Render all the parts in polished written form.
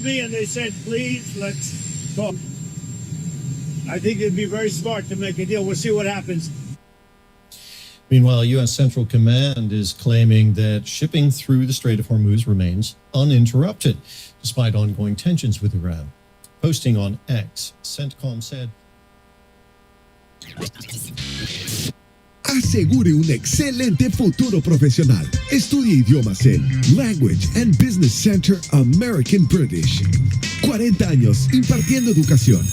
me and they said, please, let's talk. I think it'd be very smart to make a deal. We'll see what happens. Meanwhile, U.S. Central Command is claiming that shipping through the Strait of Hormuz remains uninterrupted, despite ongoing tensions with Iran. Posting on X, CENTCOM said, Asegure un excelente futuro profesional. Estudie idiomas en Language and Business Center American British. 40 años impartiendo educación.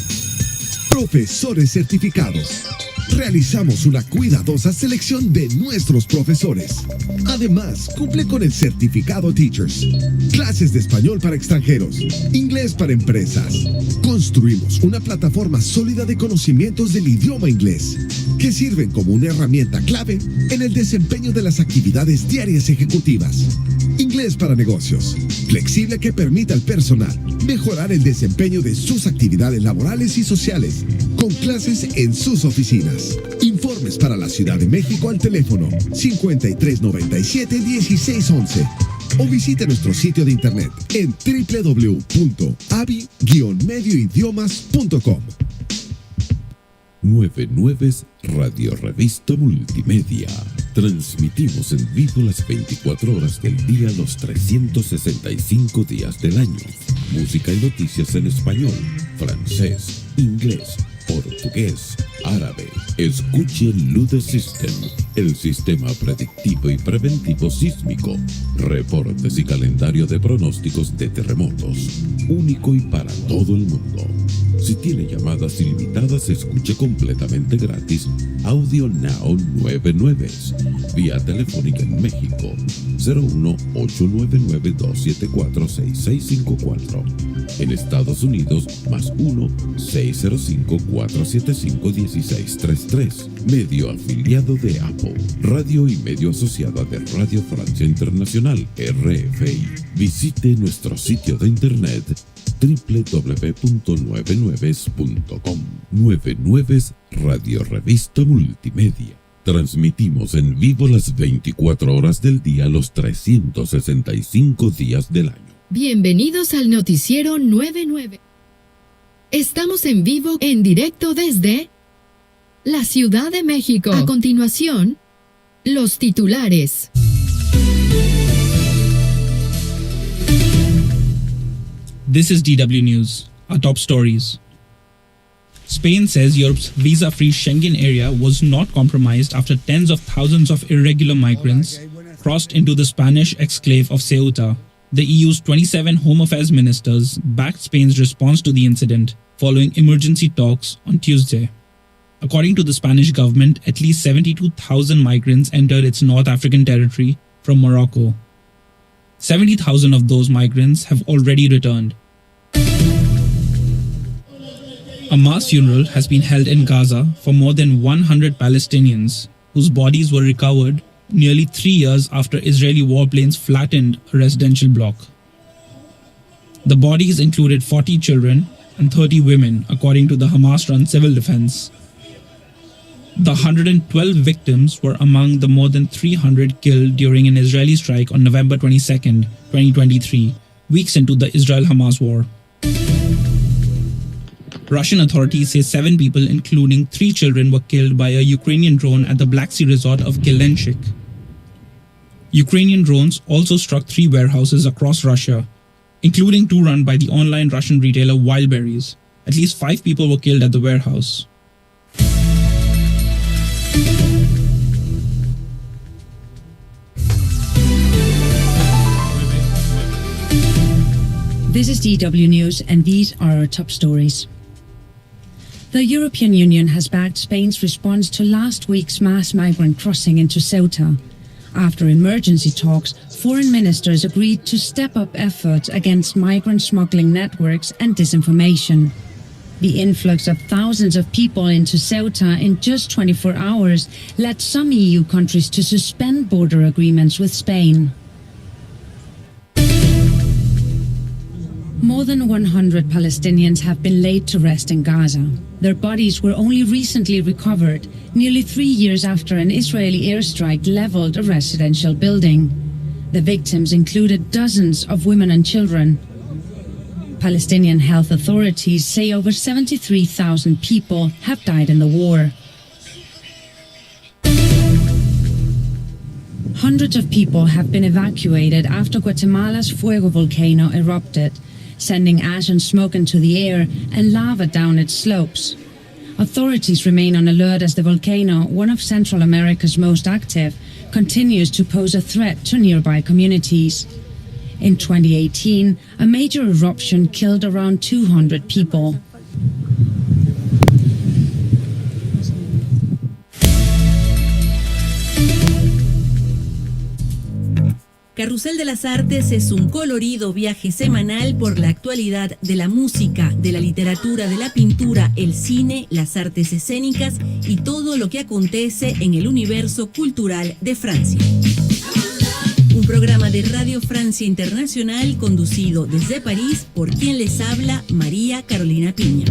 Profesores certificados. Realizamos una cuidadosa selección de nuestros profesores. Además, cumple con el certificado Teachers. Clases de español para extranjeros, inglés para empresas. Construimos una plataforma sólida de conocimientos del idioma inglés, que sirven como una herramienta clave en el desempeño de las actividades diarias ejecutivas. Inglés para negocios, flexible que permita al personal mejorar el desempeño de sus actividades laborales y sociales, con clases en sus oficinas. Informes para la Ciudad de México al teléfono 5397-1611 o visite nuestro sitio de internet en www.abi-medioidiomas.com. Nueve Nueves Radio Revista Multimedia. Transmitimos en vivo las 24 horas del día, los 365 días del año. Música y noticias en español, francés, inglés, portugués, árabe. Escuche Ludde Systems, el sistema predictivo y preventivo sísmico. Reportes y calendario de pronósticos de terremotos. Único y para todo el mundo. Si tiene llamadas ilimitadas, escuche completamente gratis Audio Now Nueve Nueves. Vía telefónica en México 01-899-274-6654. En Estados Unidos más 1-605-475-1633. Medio afiliado de Apple. Radio y medio asociada de Radio Francia Internacional, RFI. Visite nuestro sitio de internet www.nuevenueves.com. Nueve Nueves Radio Revista Multimedia. Transmitimos en vivo las 24 horas del día, los 365 días del año. Bienvenidos al noticiero 99. Estamos en vivo, en directo desde la Ciudad de México. A continuación, los titulares. This is DW News. Our top stories. Spain says Europe's visa-free Schengen area was not compromised after tens of thousands of irregular migrants crossed into the Spanish exclave of Ceuta. The EU's 27 Home Affairs ministers backed Spain's response to the incident following emergency talks on Tuesday. According to the Spanish government, at least 72,000 migrants entered its North African territory from Morocco. 70,000 of those migrants have already returned. A mass funeral has been held in Gaza for more than 100 Palestinians, whose bodies were recovered nearly 3 years after Israeli warplanes flattened a residential block. The bodies included 40 children and 30 women, according to the Hamas-run civil defense. The 112 victims were among the more than 300 killed during an Israeli strike on November 22, 2023, weeks into the Israel-Hamas war. Russian authorities say 7 people, including 3 children, were killed by a Ukrainian drone at the Black Sea resort of Gelenchik. Ukrainian drones also struck 3 warehouses across Russia, including 2 run by the online Russian retailer Wildberries. At least 5 people were killed at the warehouse. This is DW News, and these are our top stories. The European Union has backed Spain's response to last week's mass migrant crossing into Ceuta. After emergency talks, foreign ministers agreed to step up efforts against migrant smuggling networks and disinformation. The influx of thousands of people into Ceuta in just 24 hours led some EU countries to suspend border agreements with Spain. More than 100 Palestinians have been laid to rest in Gaza. Their bodies were only recently recovered, nearly 3 years after an Israeli airstrike leveled a residential building. The victims included dozens of women and children. Palestinian health authorities say over 73,000 people have died in the war. Hundreds of people have been evacuated after Guatemala's Fuego volcano erupted, sending ash and smoke into the air and lava down its slopes. Authorities remain on alert as the volcano, one of Central America's most active, continues to pose a threat to nearby communities. In 2018, a major eruption killed around 200 people. Carrusel de las Artes es un colorido viaje semanal por la actualidad de la música, de la literatura, de la pintura, el cine, las artes escénicas y todo lo que acontece en el universo cultural de Francia. Un programa de Radio Francia Internacional conducido desde París por quien les habla, María Carolina Piña.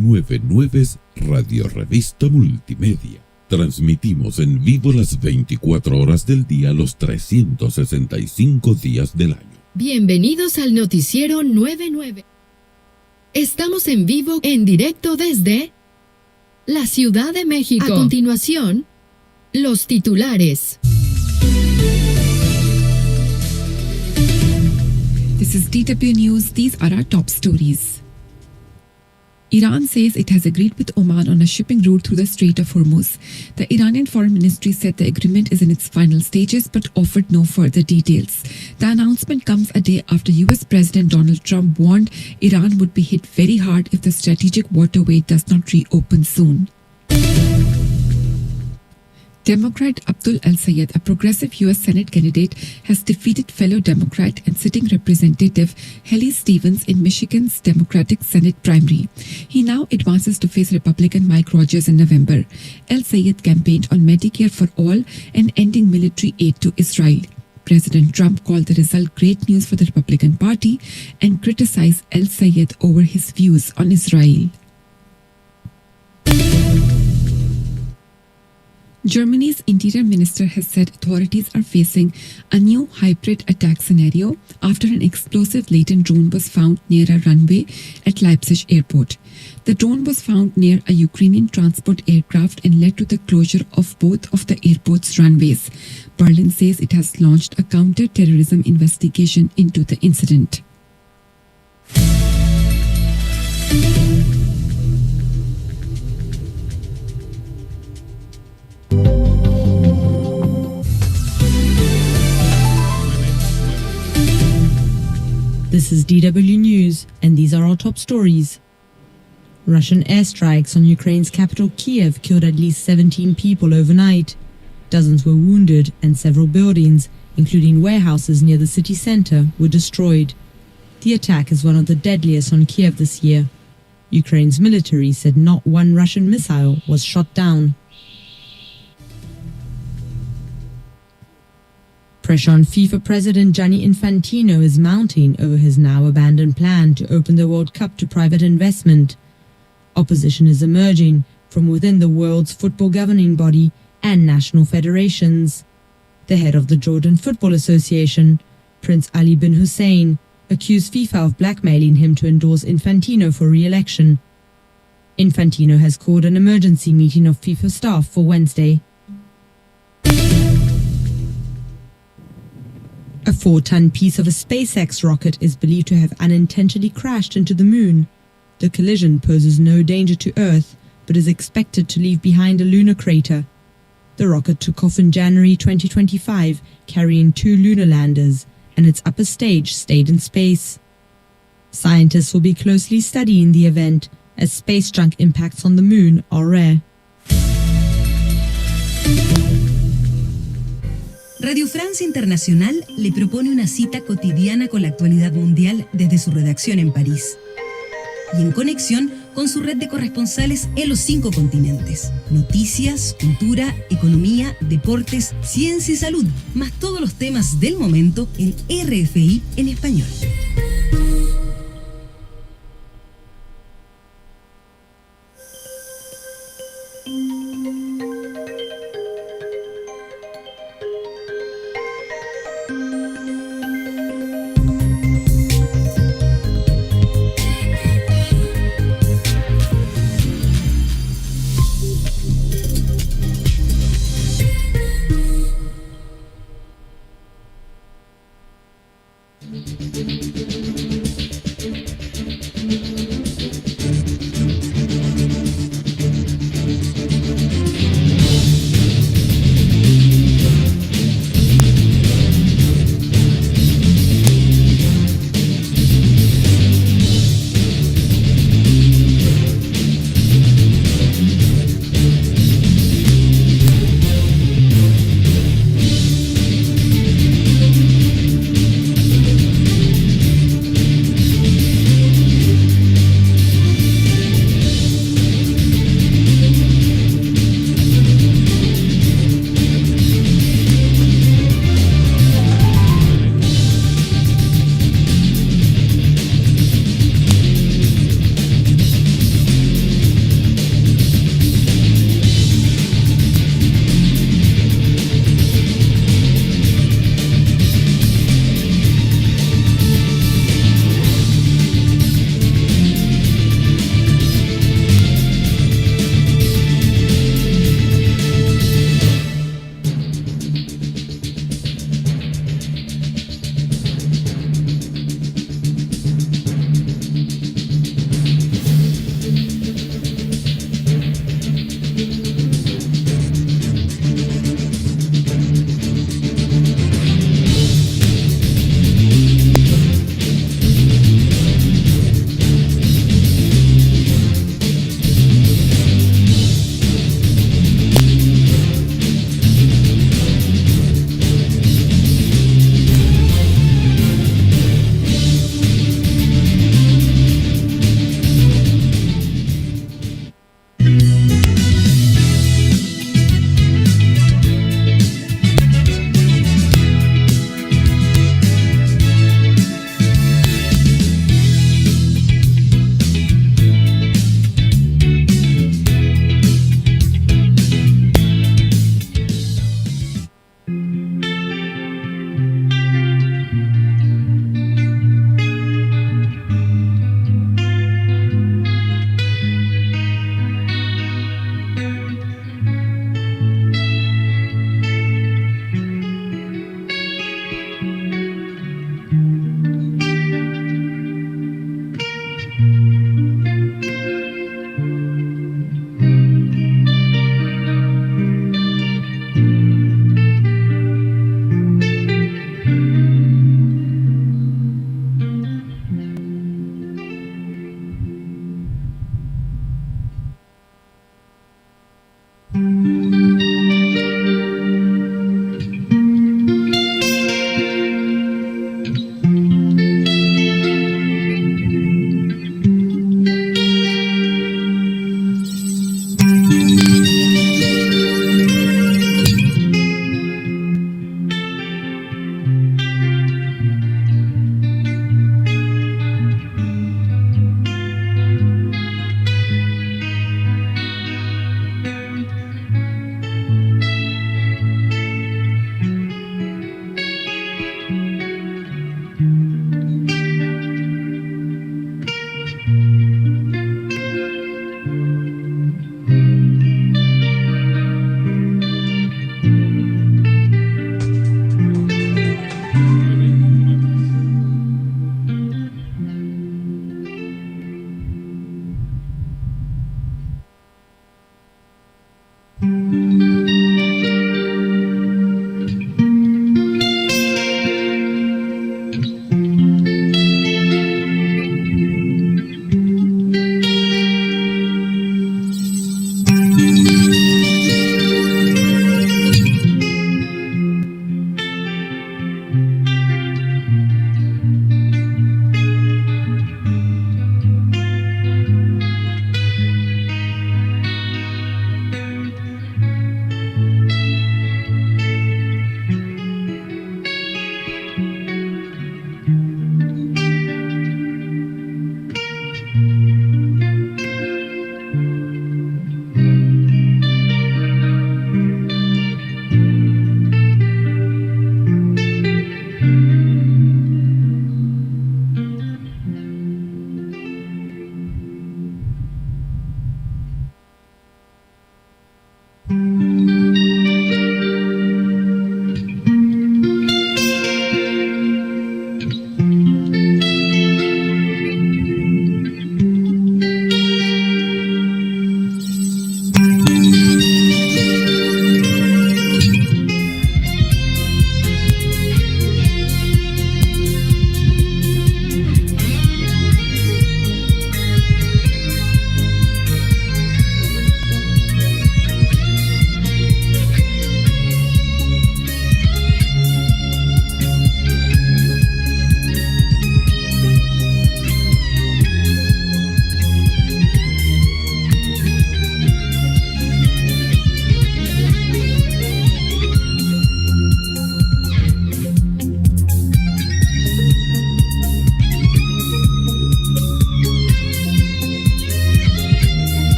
Nueve Nueves Radio Revista Multimedia. Transmitimos en vivo las 24 horas del día, los 365 días del año. Bienvenidos al noticiero 99. Estamos en vivo, en directo desde la Ciudad de México. A continuación, los titulares. This is DW News. These are our top stories. Iran says it has agreed with Oman on a shipping route through the Strait of Hormuz. The Iranian Foreign Ministry said the agreement is in its final stages but offered no further details. The announcement comes a day after US President Donald Trump warned Iran would be hit very hard if the strategic waterway does not reopen soon. Democrat Abdul El-Sayed, a progressive U.S. Senate candidate, has defeated fellow Democrat and sitting Representative Haley Stevens in Michigan's Democratic Senate primary. He now advances to face Republican Mike Rogers in November. El-Sayed campaigned on Medicare for all and ending military aid to Israel. President Trump called the result great news for the Republican Party and criticized El-Sayed over his views on Israel. Germany's interior minister has said authorities are facing a new hybrid attack scenario after an explosive laden drone was found near a runway at Leipzig airport. The drone was found near a Ukrainian transport aircraft and led to the closure of both of the airport's runways. Berlin says it has launched a counter-terrorism investigation into the incident. This is DW News, and these are our top stories. Russian airstrikes on Ukraine's capital Kiev killed at least 17 people overnight. Dozens were wounded, and several buildings, including warehouses near the city center, were destroyed. The attack is one of the deadliest on Kiev this year. Ukraine's military said not one Russian missile was shot down. Pressure on FIFA President Gianni Infantino is mounting over his now abandoned plan to open the World Cup to private investment. Opposition is emerging from within the world's football governing body and national federations. The head of the Jordan Football Association, Prince Ali bin Hussein, accused FIFA of blackmailing him to endorse Infantino for re-election. Infantino has called an emergency meeting of FIFA staff for Wednesday. A 4-ton piece of a SpaceX rocket is believed to have unintentionally crashed into the moon. The collision poses no danger to Earth, but is expected to leave behind a lunar crater. The rocket took off in January 2025, carrying 2 lunar landers, and its upper stage stayed in space. Scientists will be closely studying the event, as space junk impacts on the moon are rare. Radio Francia Internacional le propone una cita cotidiana con la actualidad mundial desde su redacción en París y en conexión con su red de corresponsales en los 5 continentes. Noticias, cultura, economía, deportes, ciencia y salud, más todos los temas del momento en RFI en español.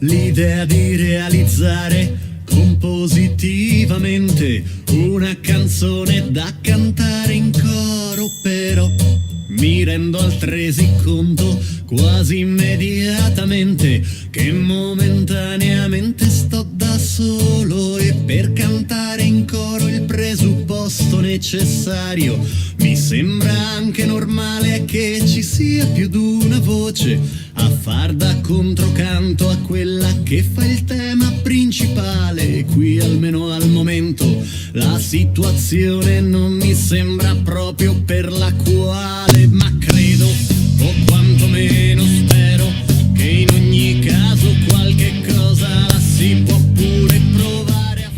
l'idea di realizzare compositivamente una canzone da cantare in coro, però mi rendo altresì conto quasi immediatamente che momentaneamente sto da solo, e per cantare in coro il presupposto necessario mi sembra anche normale che ci sia più d'una voce a far da controcanto a quella che fa il tema principale. E qui almeno al momento la situazione non mi sembra proprio per la quale, ma credo o quantomeno spero che in ogni caso qualche cosa la si può pure provare a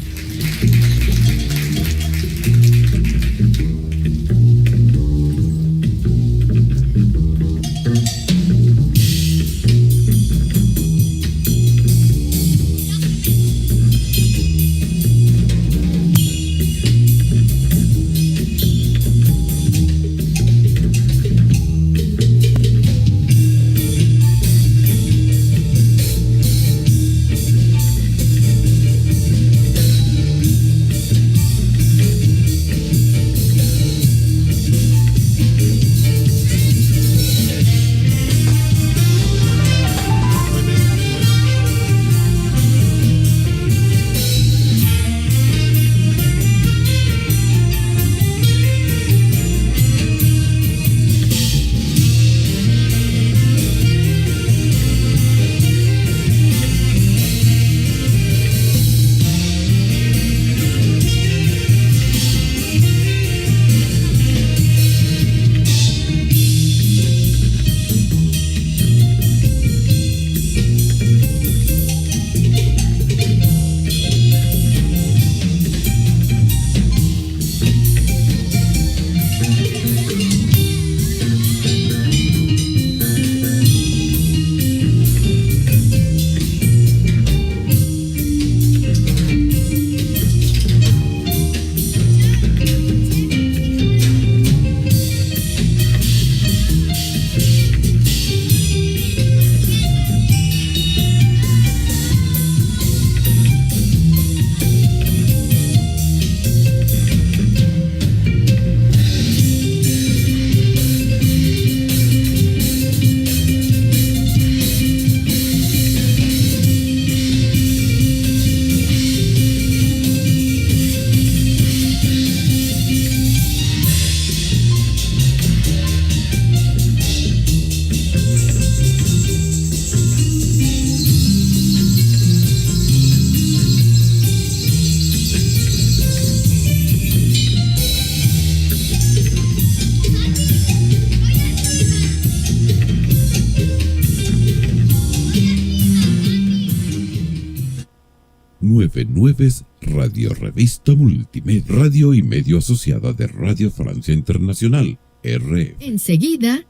Nueve Nueves, radio revista multimedia, radio y medio asociada de Radio Francia Internacional, RF. Enseguida,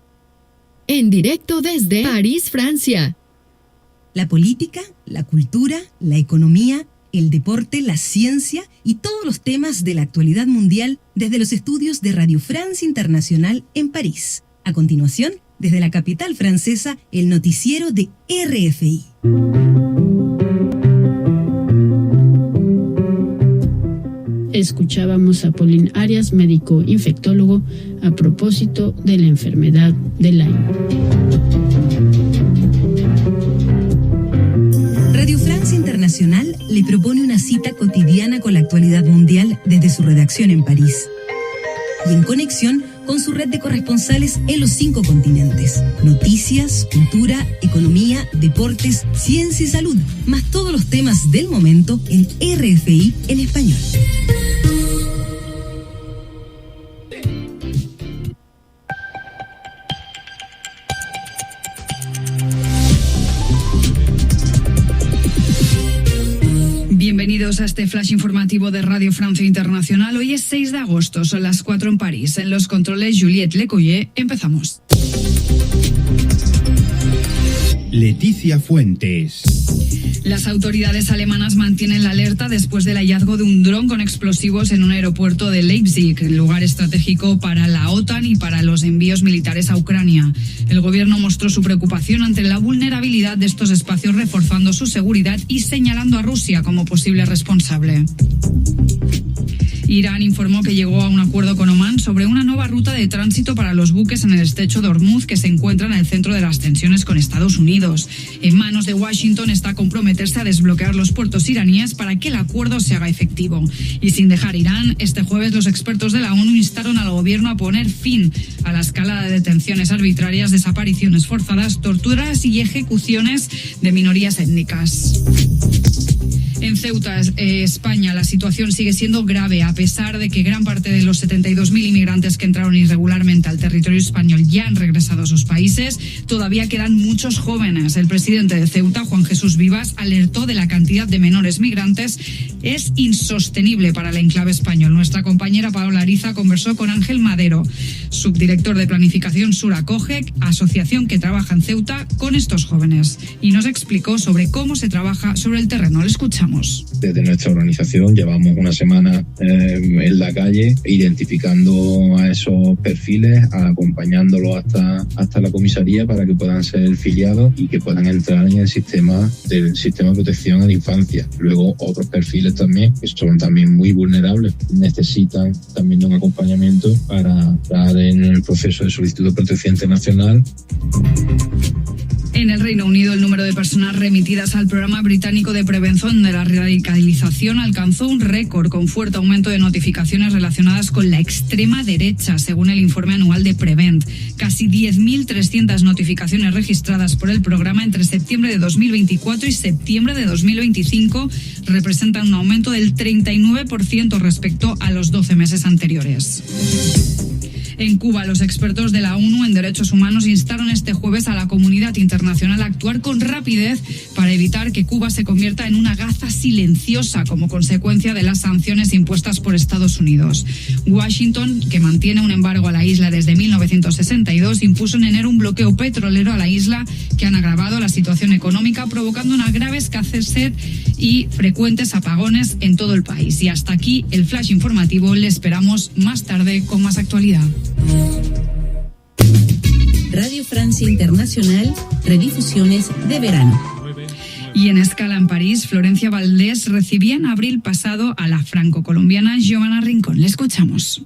en directo desde París, Francia. La política, la cultura, la economía, el deporte, la ciencia y todos los temas de la actualidad mundial desde los estudios de Radio Francia Internacional en París. A continuación, desde la capital francesa, el noticiero de RFI. Escuchábamos a Pauline Arias, médico infectólogo, a propósito de la enfermedad de Lyme. Radio Francia Internacional le propone una cita cotidiana con la actualidad mundial desde su redacción en París y en conexión con su red de corresponsales en los 5 continentes. Noticias, cultura, economía, deportes, ciencia y salud, más todos los temas del momento en RFI en español. Bienvenidos a este flash informativo de Radio Francia Internacional. Hoy es 6 de agosto, son las 4 en París. En los controles, Juliette Lecoyer. Empezamos. Leticia Fuentes. Las autoridades alemanas mantienen la alerta después del hallazgo de un dron con explosivos en un aeropuerto de Leipzig, lugar estratégico para la OTAN y para los envíos militares a Ucrania. El gobierno mostró su preocupación ante la vulnerabilidad de estos espacios, reforzando su seguridad y señalando a Rusia como posible responsable. Irán informó que llegó a un acuerdo con Omán sobre una nueva ruta de tránsito para los buques en el estrecho de Hormuz, que se encuentra en el centro de las tensiones con Estados Unidos. En manos de Washington está comprometerse a desbloquear los puertos iraníes para que el acuerdo se haga efectivo. Y sin dejar Irán, este jueves los expertos de la ONU instaron al gobierno a poner fin a la escalada de detenciones arbitrarias, desapariciones forzadas, torturas y ejecuciones de minorías étnicas. En Ceuta, España, la situación sigue siendo grave, a pesar de que gran parte de los 72.000 inmigrantes que entraron irregularmente al territorio español ya han regresado a sus países. Todavía quedan muchos jóvenes. El presidente de Ceuta, Juan Jesús Vivas, alertó de la cantidad de menores migrantes. Es insostenible para el enclave español. Nuestra compañera Paola Ariza conversó con Ángel Madero, subdirector de Planificación Sur Acoge, asociación que trabaja en Ceuta con estos jóvenes, y nos explicó sobre cómo se trabaja sobre el terreno. Le escuchamos. Desde nuestra organización llevamos una semana en la calle identificando a esos perfiles, acompañándolos hasta la comisaría para que puedan ser filiados y que puedan entrar en el sistema de protección a la infancia. Luego otros perfiles también que son también muy vulnerables, necesitan también de un acompañamiento para estar en el proceso de solicitud de protección internacional. En el Reino Unido, el número de personas remitidas al programa británico de prevención de la radicalización alcanzó un récord, con fuerte aumento de notificaciones relacionadas con la extrema derecha, según el informe anual de Prevent. Casi 10.300 notificaciones registradas por el programa entre septiembre de 2024 y septiembre de 2025 representan un aumento del 39% respecto a los 12 meses anteriores. En Cuba, los expertos de la ONU en derechos humanos instaron este jueves a la comunidad internacional a actuar con rapidez para evitar que Cuba se convierta en una gaza silenciosa como consecuencia de las sanciones impuestas por Estados Unidos. Washington, que mantiene un embargo a la isla desde 1962, impuso en enero un bloqueo petrolero a la isla que han agravado la situación económica, provocando una grave escasez y frecuentes apagones en todo el país. Y hasta aquí el flash informativo. Le esperamos más tarde con más actualidad. Radio Francia Internacional, redifusiones de verano. Y en escala en París, Florencia Valdés recibía en abril pasado a la franco-colombiana Giovanna Rincón. Le escuchamos.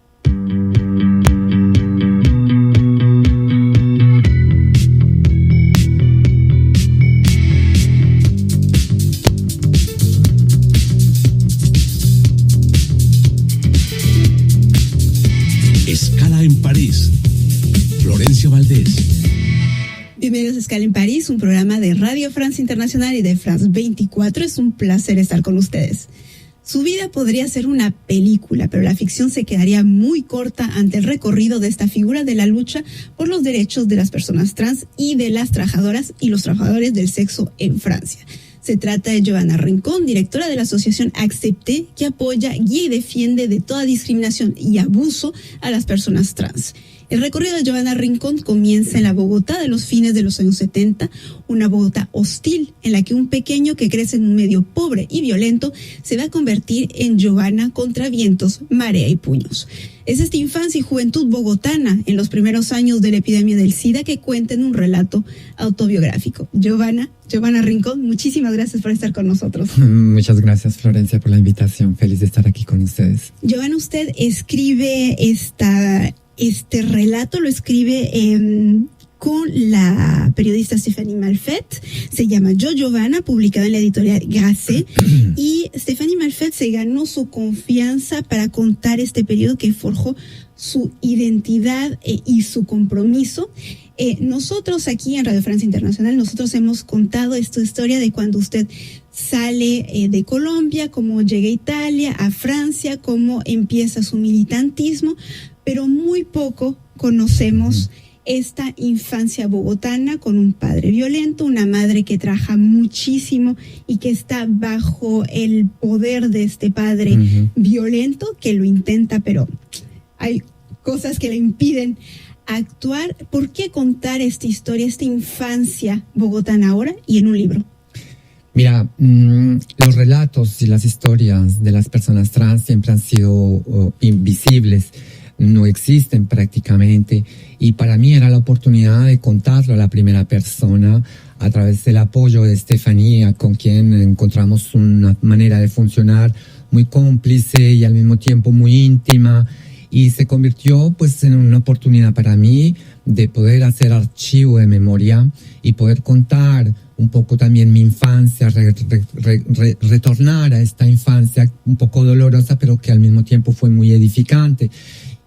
Escala en París. Florencia Valdés. Bienvenidos a Escala en París, un programa de Radio Francia Internacional y de France 24. Es un placer estar con ustedes. Su vida podría ser una película, pero la ficción se quedaría muy corta ante el recorrido de esta figura de la lucha por los derechos de las personas trans y de las trabajadoras y los trabajadores del sexo en Francia. Se trata de Giovanna Rincón, directora de la asociación Accepté, que apoya, guía y defiende de toda discriminación y abuso a las personas trans. El recorrido de Giovanna Rincón comienza en la Bogotá de los fines de los años 70, una Bogotá hostil en la que un pequeño que crece en un medio pobre y violento se va a convertir en Giovanna contra vientos, marea y puños. Es esta infancia y juventud bogotana en los primeros años de la epidemia del SIDA que cuenta en un relato autobiográfico. Giovanna Rincón, muchísimas gracias por estar con nosotros. Muchas gracias, Florencia, por la invitación. Feliz de estar aquí con ustedes. Giovanna, usted escribe este relato, lo escribe con la periodista Stéphanie Malfait. Se llama Yo, Giovanna, publicado en la editorial Grasset. Y Stéphanie Malfait se ganó su confianza para contar este periodo que forjó su identidad y su compromiso. Nosotros aquí en Radio Francia Internacional, nosotros hemos contado esta historia de cuando usted sale de Colombia, cómo llega a Italia, a Francia, cómo empieza su militantismo, pero muy poco conocemos esta infancia bogotana con un padre violento, una madre que trabaja muchísimo y que está bajo el poder de este padre violento, que lo intenta, pero hay cosas que le impiden actuar. ¿Por qué contar esta historia, esta infancia bogotana ahora y en un libro? Mira, los relatos y las historias de las personas trans siempre han sido invisibles, no existen prácticamente, y para mí era la oportunidad de contarlo a la primera persona a través del apoyo de Estefanía, con quien encontramos una manera de funcionar muy cómplice y al mismo tiempo muy íntima, y se convirtió pues en una oportunidad para mí de poder hacer archivo de memoria y poder contar un poco también mi infancia, retornar a esta infancia un poco dolorosa, pero que al mismo tiempo fue muy edificante.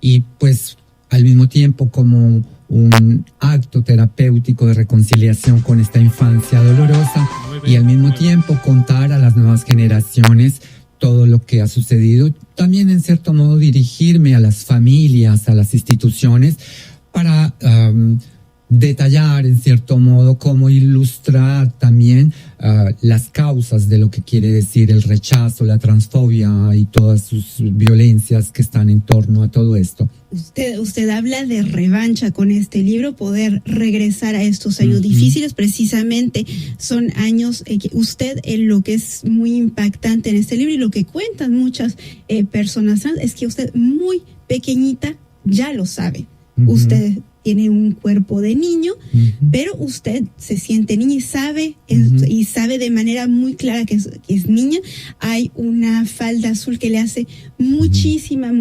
Y pues al mismo tiempo como un acto terapéutico de reconciliación con esta infancia dolorosa, y al mismo tiempo contar a las nuevas generaciones todo lo que ha sucedido. También en cierto modo dirigirme a las familias, a las instituciones, para detallar en cierto modo cómo ilustrar también las causas de lo que quiere decir el rechazo, la transfobia y todas sus violencias que están en torno a todo esto. Usted habla de revancha con este libro, poder regresar a estos años difíciles. Precisamente son años que usted, lo que es muy impactante en este libro y lo que cuentan muchas personas trans, es que usted muy pequeñita ya lo sabe. Usted tiene un cuerpo de niño, pero usted se siente niña y sabe de manera muy clara que es niña. Hay una falda azul que le hace muchísima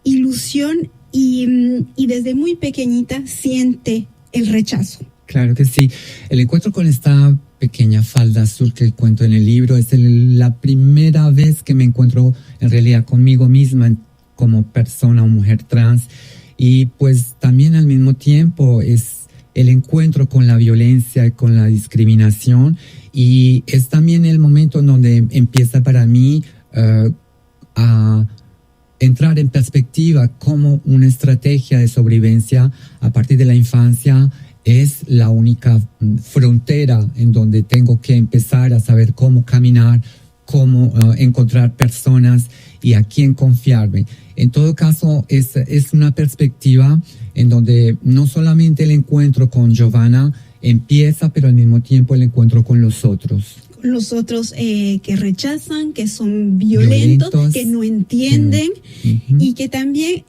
ilusión y desde muy pequeñita siente el rechazo. Claro que sí. El encuentro con esta pequeña falda azul que cuento en el libro es la primera vez que me encuentro en realidad conmigo misma como persona o mujer trans. Y pues también al mismo tiempo es el encuentro con la violencia y con la discriminación, y es también el momento en donde empieza para mí a entrar en perspectiva cómo una estrategia de sobrevivencia a partir de la infancia es la única frontera en donde tengo que empezar a saber cómo caminar, cómo encontrar personas y a quién confiarme. En todo caso, es una perspectiva en donde no solamente el encuentro con Giovanna empieza, pero al mismo tiempo el encuentro con los otros. Los otros que rechazan, que son violentos, que no entienden, y que también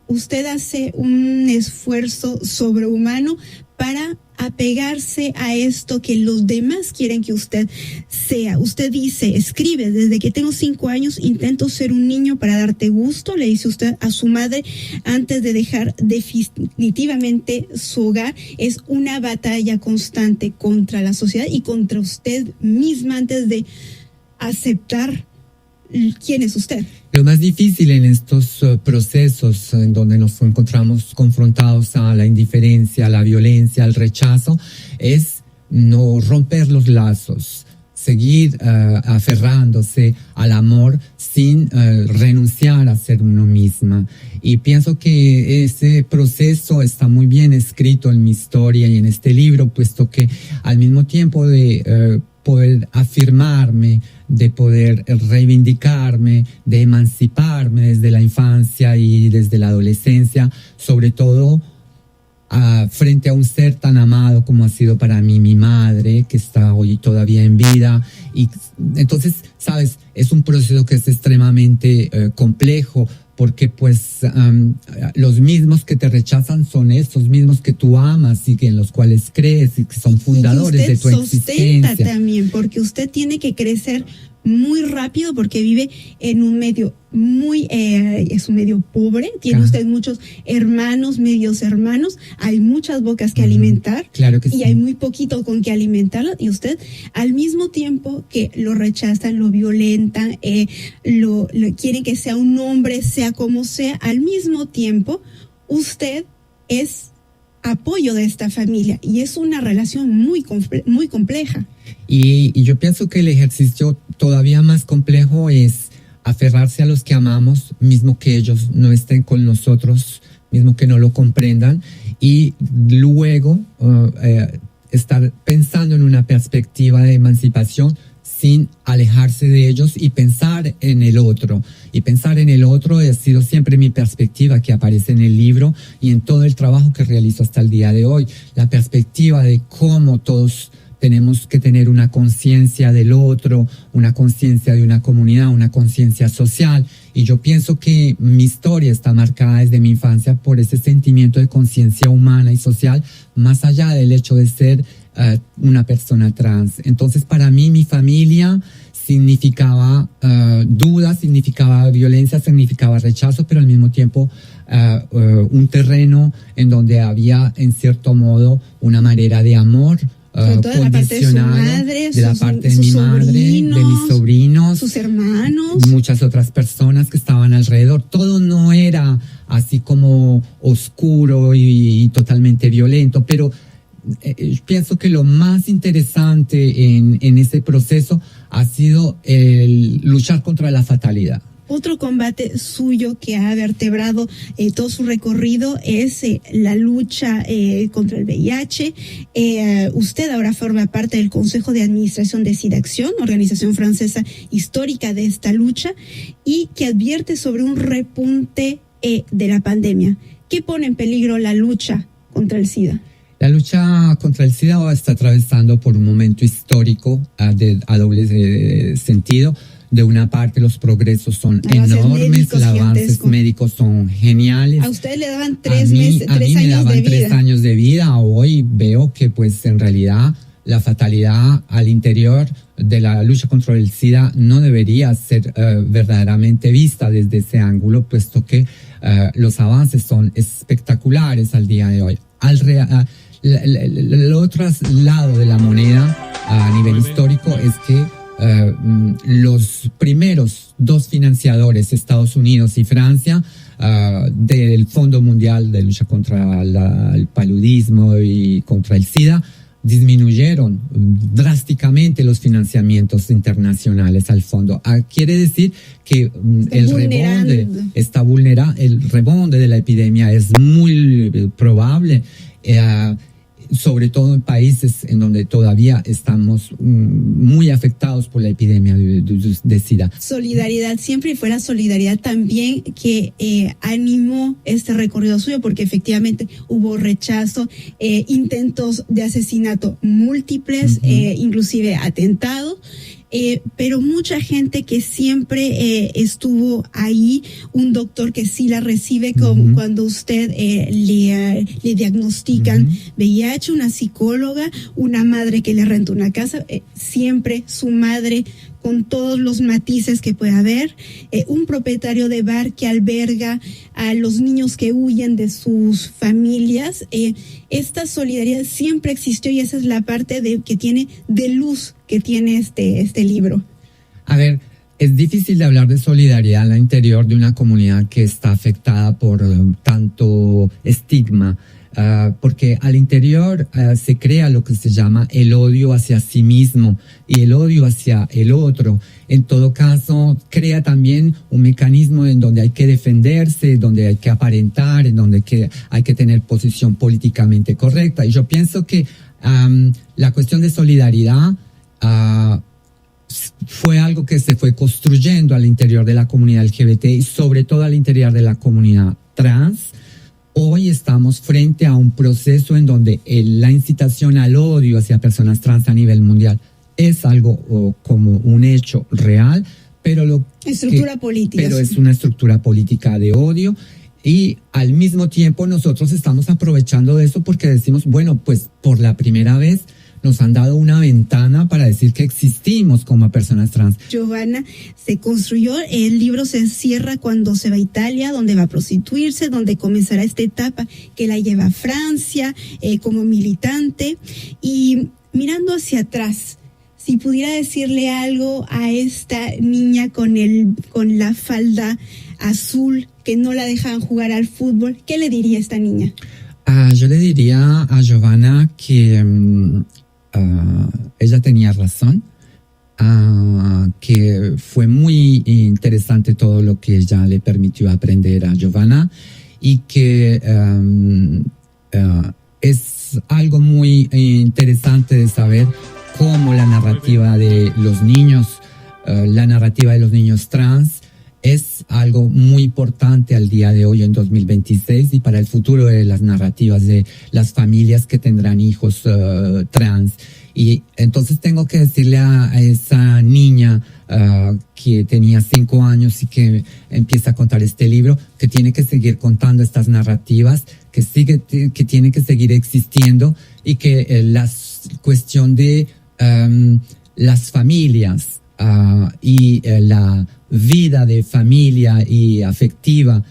usted hace un esfuerzo sobrehumano para apegarse a esto que los demás quieren que usted sea. Usted escribe, desde que tengo 5 años intento ser un niño para darte gusto, le dice usted a su madre antes de dejar definitivamente su hogar. Es una batalla constante contra la sociedad y contra usted misma antes de aceptar quién es usted. Lo más difícil en estos procesos en donde nos encontramos confrontados a la indiferencia, a la violencia, al rechazo, es no romper los lazos, seguir aferrándose al amor sin renunciar a ser uno misma. Y pienso que ese proceso está muy bien escrito en mi historia y en este libro, puesto que al mismo tiempo de poder afirmarme, de poder reivindicarme, de emanciparme desde la infancia y desde la adolescencia, sobre todo frente a un ser tan amado como ha sido para mí mi madre, que está hoy todavía en vida. Y entonces, sabes, es un proceso que es extremadamente complejo, porque pues los mismos que te rechazan son estos mismos que tú amas y que en los cuales crees y que son fundadores de tu existencia. También, porque usted tiene que crecer muy rápido porque vive en un medio es un medio pobre, tiene usted muchos hermanos, medios hermanos, hay muchas bocas que alimentar, claro que y hay muy poquito con que alimentarlo, y usted al mismo tiempo que lo rechazan, lo violentan, lo quieren que sea un hombre, sea como sea, al mismo tiempo usted es apoyo de esta familia y es una relación muy compleja. Y yo pienso que el ejercicio todavía más complejo es aferrarse a los que amamos, mismo que ellos no estén con nosotros, mismo que no lo comprendan, y luego estar pensando en una perspectiva de emancipación sin alejarse de ellos y pensar en el otro. Y pensar en el otro ha sido siempre mi perspectiva que aparece en el libro y en todo el trabajo que realizo hasta el día de hoy. La perspectiva de cómo todos tenemos que tener una conciencia del otro, una conciencia de una comunidad, una conciencia social. Y yo pienso que mi historia está marcada desde mi infancia por ese sentimiento de conciencia humana y social, más allá del hecho de ser una persona trans. Entonces, para mí, mi familia significaba duda, significaba violencia, significaba rechazo, pero al mismo tiempo un terreno en donde había, en cierto modo, una manera de amor condicionado de la parte de mi madre, de mis sobrinos, sus hermanos, muchas otras personas que estaban alrededor. Todo no era así como oscuro y totalmente violento, pero pienso que lo más interesante en ese proceso ha sido el luchar contra la fatalidad. Otro combate suyo que ha vertebrado todo su recorrido es la lucha contra el VIH. Usted ahora forma parte del Consejo de Administración de SIDAcción, organización francesa histórica de esta lucha, y que advierte sobre un repunte de la pandemia. ¿Qué pone en peligro la lucha contra el SIDA? La lucha contra el SIDA está atravesando por un momento histórico a doble sentido. De una parte, los progresos son enormes, los avances médicos son geniales. A usted le daban 3 años de vida. A mí me daban 3 años de vida. Hoy veo que, pues, en realidad, la fatalidad al interior de la lucha contra el SIDA no debería ser verdaderamente vista desde ese ángulo, puesto que los avances son espectaculares al día de hoy. El otro lado de la moneda a nivel histórico es que los primeros 2 financiadores, Estados Unidos y Francia, del Fondo Mundial de Lucha contra el Paludismo y contra el SIDA, disminuyeron drásticamente los financiamientos internacionales al fondo. Quiere decir que el rebonde de la epidemia es muy probable, sobre todo en países en donde todavía estamos muy afectados por la epidemia de SIDA. Solidaridad, siempre fue la solidaridad también que animó este recorrido suyo, porque efectivamente hubo rechazo, intentos de asesinato múltiples, inclusive atentados. Pero mucha gente que siempre estuvo ahí, un doctor que sí la recibe cuando usted le diagnostican VIH, una psicóloga, una madre que le renta una casa, siempre su madre con todos los matices que puede haber, un propietario de bar que alberga a los niños que huyen de sus familias. Esta solidaridad siempre existió y esa es la parte que tiene de luz que tiene este libro. A ver, es difícil de hablar de solidaridad al interior de una comunidad que está afectada por tanto estigma, porque al interior se crea lo que se llama el odio hacia sí mismo y el odio hacia el otro. En todo caso, crea también un mecanismo en donde hay que defenderse, donde hay que aparentar, en donde hay que tener posición políticamente correcta. Y yo pienso que la cuestión de solidaridad fue algo que se fue construyendo al interior de la comunidad LGBT y sobre todo al interior de la comunidad trans. Hoy estamos frente a un proceso en donde la incitación al odio hacia personas trans a nivel mundial es algo como un hecho real, pero política. Pero es una estructura política de odio. Y al mismo tiempo nosotros estamos aprovechando de eso porque decimos, bueno, pues por la primera vez nos han dado una ventana para decir que existimos como personas trans. Giovanna, se construyó, el libro se cierra cuando se va a Italia, donde va a prostituirse, donde comenzará esta etapa que la lleva a Francia como militante. Y mirando hacia atrás, si pudiera decirle algo a esta niña con la falda azul, que no la dejaban jugar al fútbol, ¿qué le diría a esta niña? Yo le diría a Giovanna que ella tenía razón, que fue muy interesante todo lo que ella le permitió aprender a Giovanna y que es algo muy interesante de saber cómo la narrativa de los niños trans es algo muy importante al día de hoy en 2026 y para el futuro de las narrativas de las familias que tendrán hijos trans. Y entonces tengo que decirle a esa niña que tenía 5 años y que empieza a contar este libro, que tiene que seguir contando estas narrativas, que tiene que seguir existiendo y que la cuestión de las familias y la vida de familia y afectiva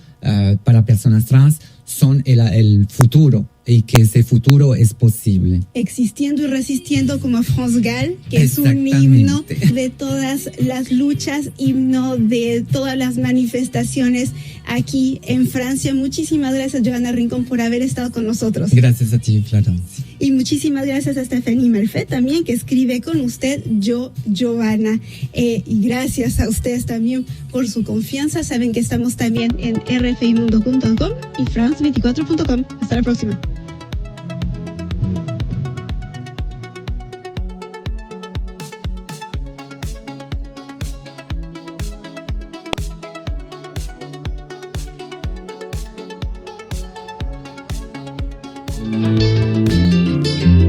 para personas trans son el futuro, y que ese futuro es posible. Existiendo y resistiendo como France Gall, que es un himno de todas las luchas, himno de todas las manifestaciones aquí en Francia. Muchísimas gracias, Johanna Rincón, por haber estado con nosotros. Gracias a ti, Florence. Y muchísimas gracias a Stephanie Merfet también, que escribe con usted, Johanna. Y gracias a ustedes también por su confianza. Saben que estamos también en rfimundo.com y france24.com. Hasta la próxima.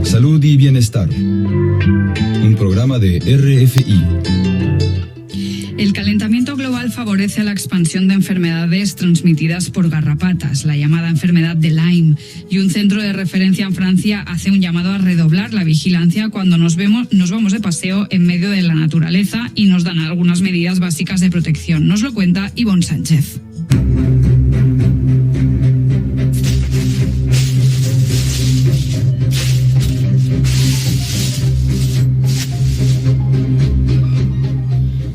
Salud y Bienestar, un programa de RFI. El calentamiento global favorece la expansión de enfermedades transmitidas por garrapatas, la llamada enfermedad de Lyme, y un centro de referencia en Francia hace un llamado a redoblar la vigilancia cuando nos vamos de paseo en medio de la naturaleza y nos dan algunas medidas básicas de protección. Nos lo cuenta Ivonne Sánchez.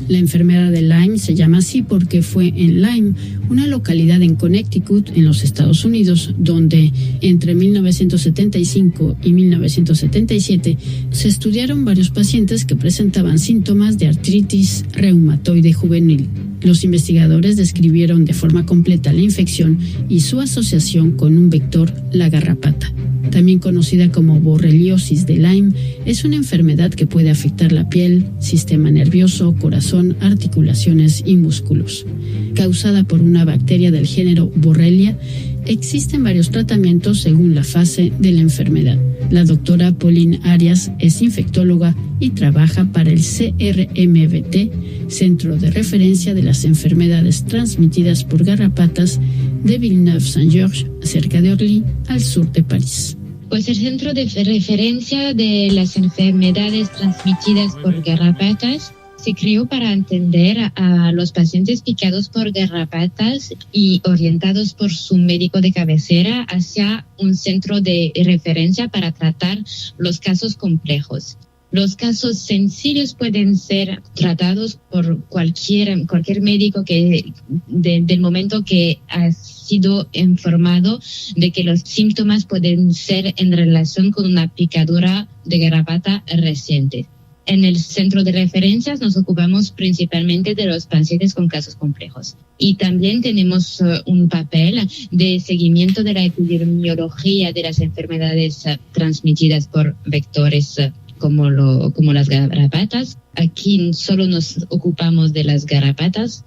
La enfermedad de Lyme se llama así porque fue en Lyme, una localidad en Connecticut, en los Estados Unidos, donde entre 1975 y 1977 se estudiaron varios pacientes que presentaban síntomas de artritis reumatoide juvenil. Los investigadores describieron de forma completa la infección y su asociación con un vector, la garrapata. También conocida como borreliosis de Lyme, es una enfermedad que puede afectar la piel, sistema nervioso, corazón, articulaciones y músculos. Causada por una bacteria del género Borrelia, existen varios tratamientos según la fase de la enfermedad. La doctora Pauline Arias es infectóloga y trabaja para el CRMBT, Centro de Referencia de las Enfermedades Transmitidas por Garrapatas, de Villeneuve-Saint-Georges, cerca de Orly, al sur de París. Pues el Centro de Referencia de las Enfermedades Transmitidas por Garrapatas se creó para atender a los pacientes picados por garrapatas y orientados por su médico de cabecera hacia un centro de referencia para tratar los casos complejos. Los casos sencillos pueden ser tratados por cualquier médico que del momento que ha sido informado de que los síntomas pueden ser en relación con una picadura de garrapata reciente. En el centro de referencias nos ocupamos principalmente de los pacientes con casos complejos. Y también tenemos un papel de seguimiento de la epidemiología de las enfermedades transmitidas por vectores como las garrapatas. Aquí solo nos ocupamos de las garrapatas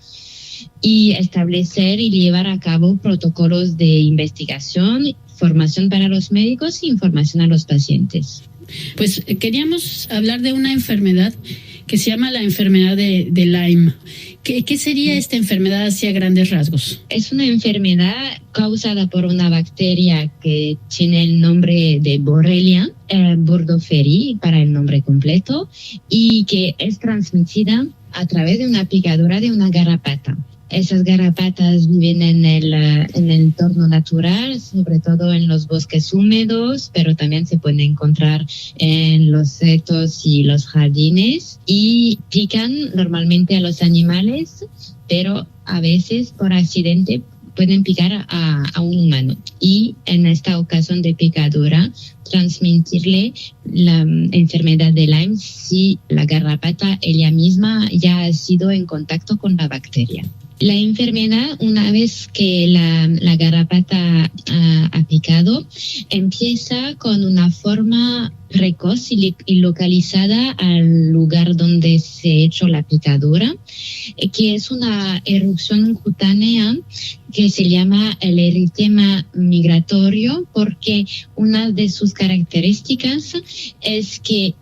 y establecer y llevar a cabo protocolos de investigación, formación para los médicos y información a los pacientes. Pues queríamos hablar de una enfermedad que se llama la enfermedad de Lyme. ¿Qué sería esta enfermedad así a grandes rasgos? Es una enfermedad causada por una bacteria que tiene el nombre de Borrelia burgdorferi para el nombre completo y que es transmitida a través de una picadura de una garrapata. Esas garrapatas viven en el entorno natural, sobre todo en los bosques húmedos, pero también se pueden encontrar en los setos y los jardines y pican normalmente a los animales, pero a veces por accidente pueden picar a un humano y en esta ocasión de picadura transmitirle la enfermedad de Lyme si la garrapata ella misma ya ha sido en contacto con la bacteria. La enfermedad, una vez que la garrapata ha picado, empieza con una forma precoz y localizada al lugar donde se ha hecho la picadura, que es una erupción cutánea que se llama el eritema migratorio, porque una de sus características es que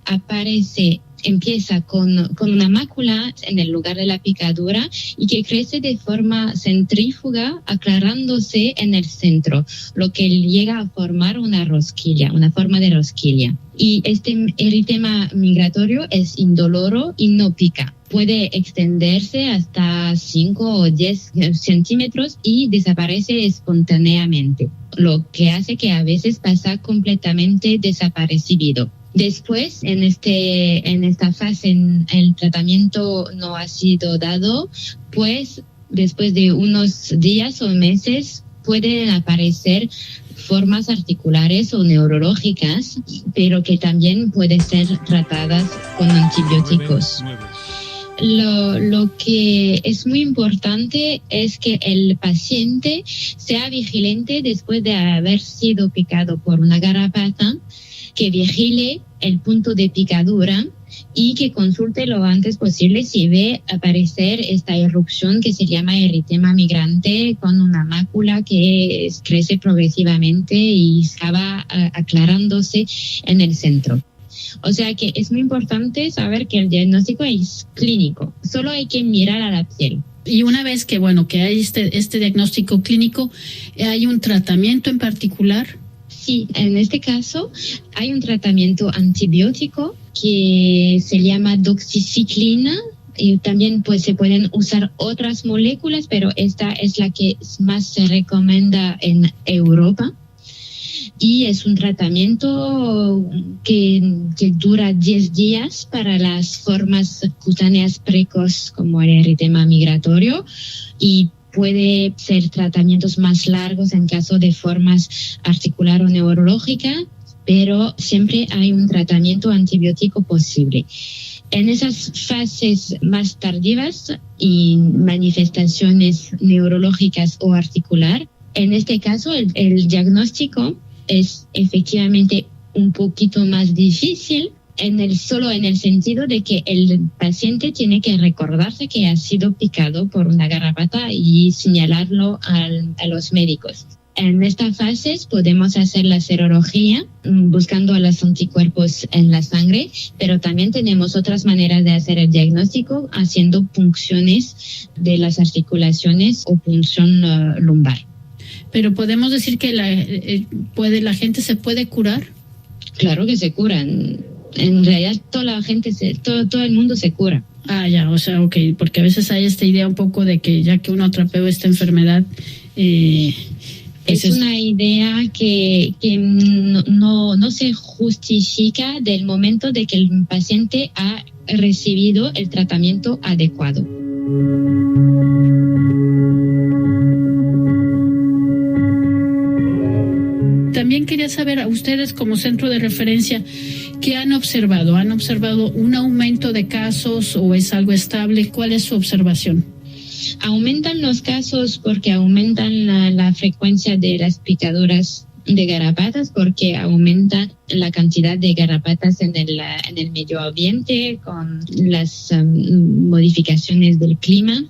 empieza con una mácula en el lugar de la picadura y que crece de forma centrífuga, aclarándose en el centro, lo que llega a formar una rosquilla, una forma de rosquilla. Y este eritema migratorio es indoloro y no pica. Puede extenderse hasta 5 o 10 centímetros y desaparece espontáneamente, lo que hace que a veces pasa completamente desapercibido. Después, en esta fase, el tratamiento no ha sido dado, pues después de unos días o meses pueden aparecer formas articulares o neurológicas, pero que también pueden ser tratadas con antibióticos. Lo que es muy importante es que el paciente sea vigilante después de haber sido picado por una garrapata, que vigile el punto de picadura y que consulte lo antes posible si ve aparecer esta erupción que se llama eritema migrante con una mácula que crece progresivamente y estaba aclarándose en el centro. O sea que es muy importante saber que el diagnóstico es clínico, solo hay que mirar a la piel. Y una vez que hay este diagnóstico clínico, ¿hay un tratamiento en particular? Sí, en este caso hay un tratamiento antibiótico que se llama doxiciclina y también pues se pueden usar otras moléculas, pero esta es la que más se recomienda en Europa. Y es un tratamiento que dura 10 días para las formas cutáneas precoz como el eritema migratorio y puede ser tratamientos más largos en caso de formas articular o neurológica, pero siempre hay un tratamiento antibiótico posible. En esas fases más tardías y manifestaciones neurológicas o articular, en este caso el diagnóstico es efectivamente un poquito más difícil, solo en el sentido de que el paciente tiene que recordarse que ha sido picado por una garrapata y señalarlo a los médicos. En estas fases podemos hacer la serología buscando a los anticuerpos en la sangre, pero también tenemos otras maneras de hacer el diagnóstico haciendo punciones de las articulaciones o punción lumbar. Pero podemos decir que la gente se puede curar. Claro que se curan. En realidad toda la gente, todo el mundo se cura. Ah, ya, o sea, ok, porque a veces hay esta idea un poco de que ya que uno atrapeó esta enfermedad... es una idea que no se justifica del momento de que el paciente ha recibido el tratamiento adecuado. También quería saber a ustedes como centro de referencia, ¿qué han observado? ¿Han observado un aumento de casos o es algo estable? ¿Cuál es su observación? Aumentan los casos porque aumentan la frecuencia de las picaduras de garrapatas, porque aumenta la cantidad de garrapatas en el medio ambiente con las modificaciones del clima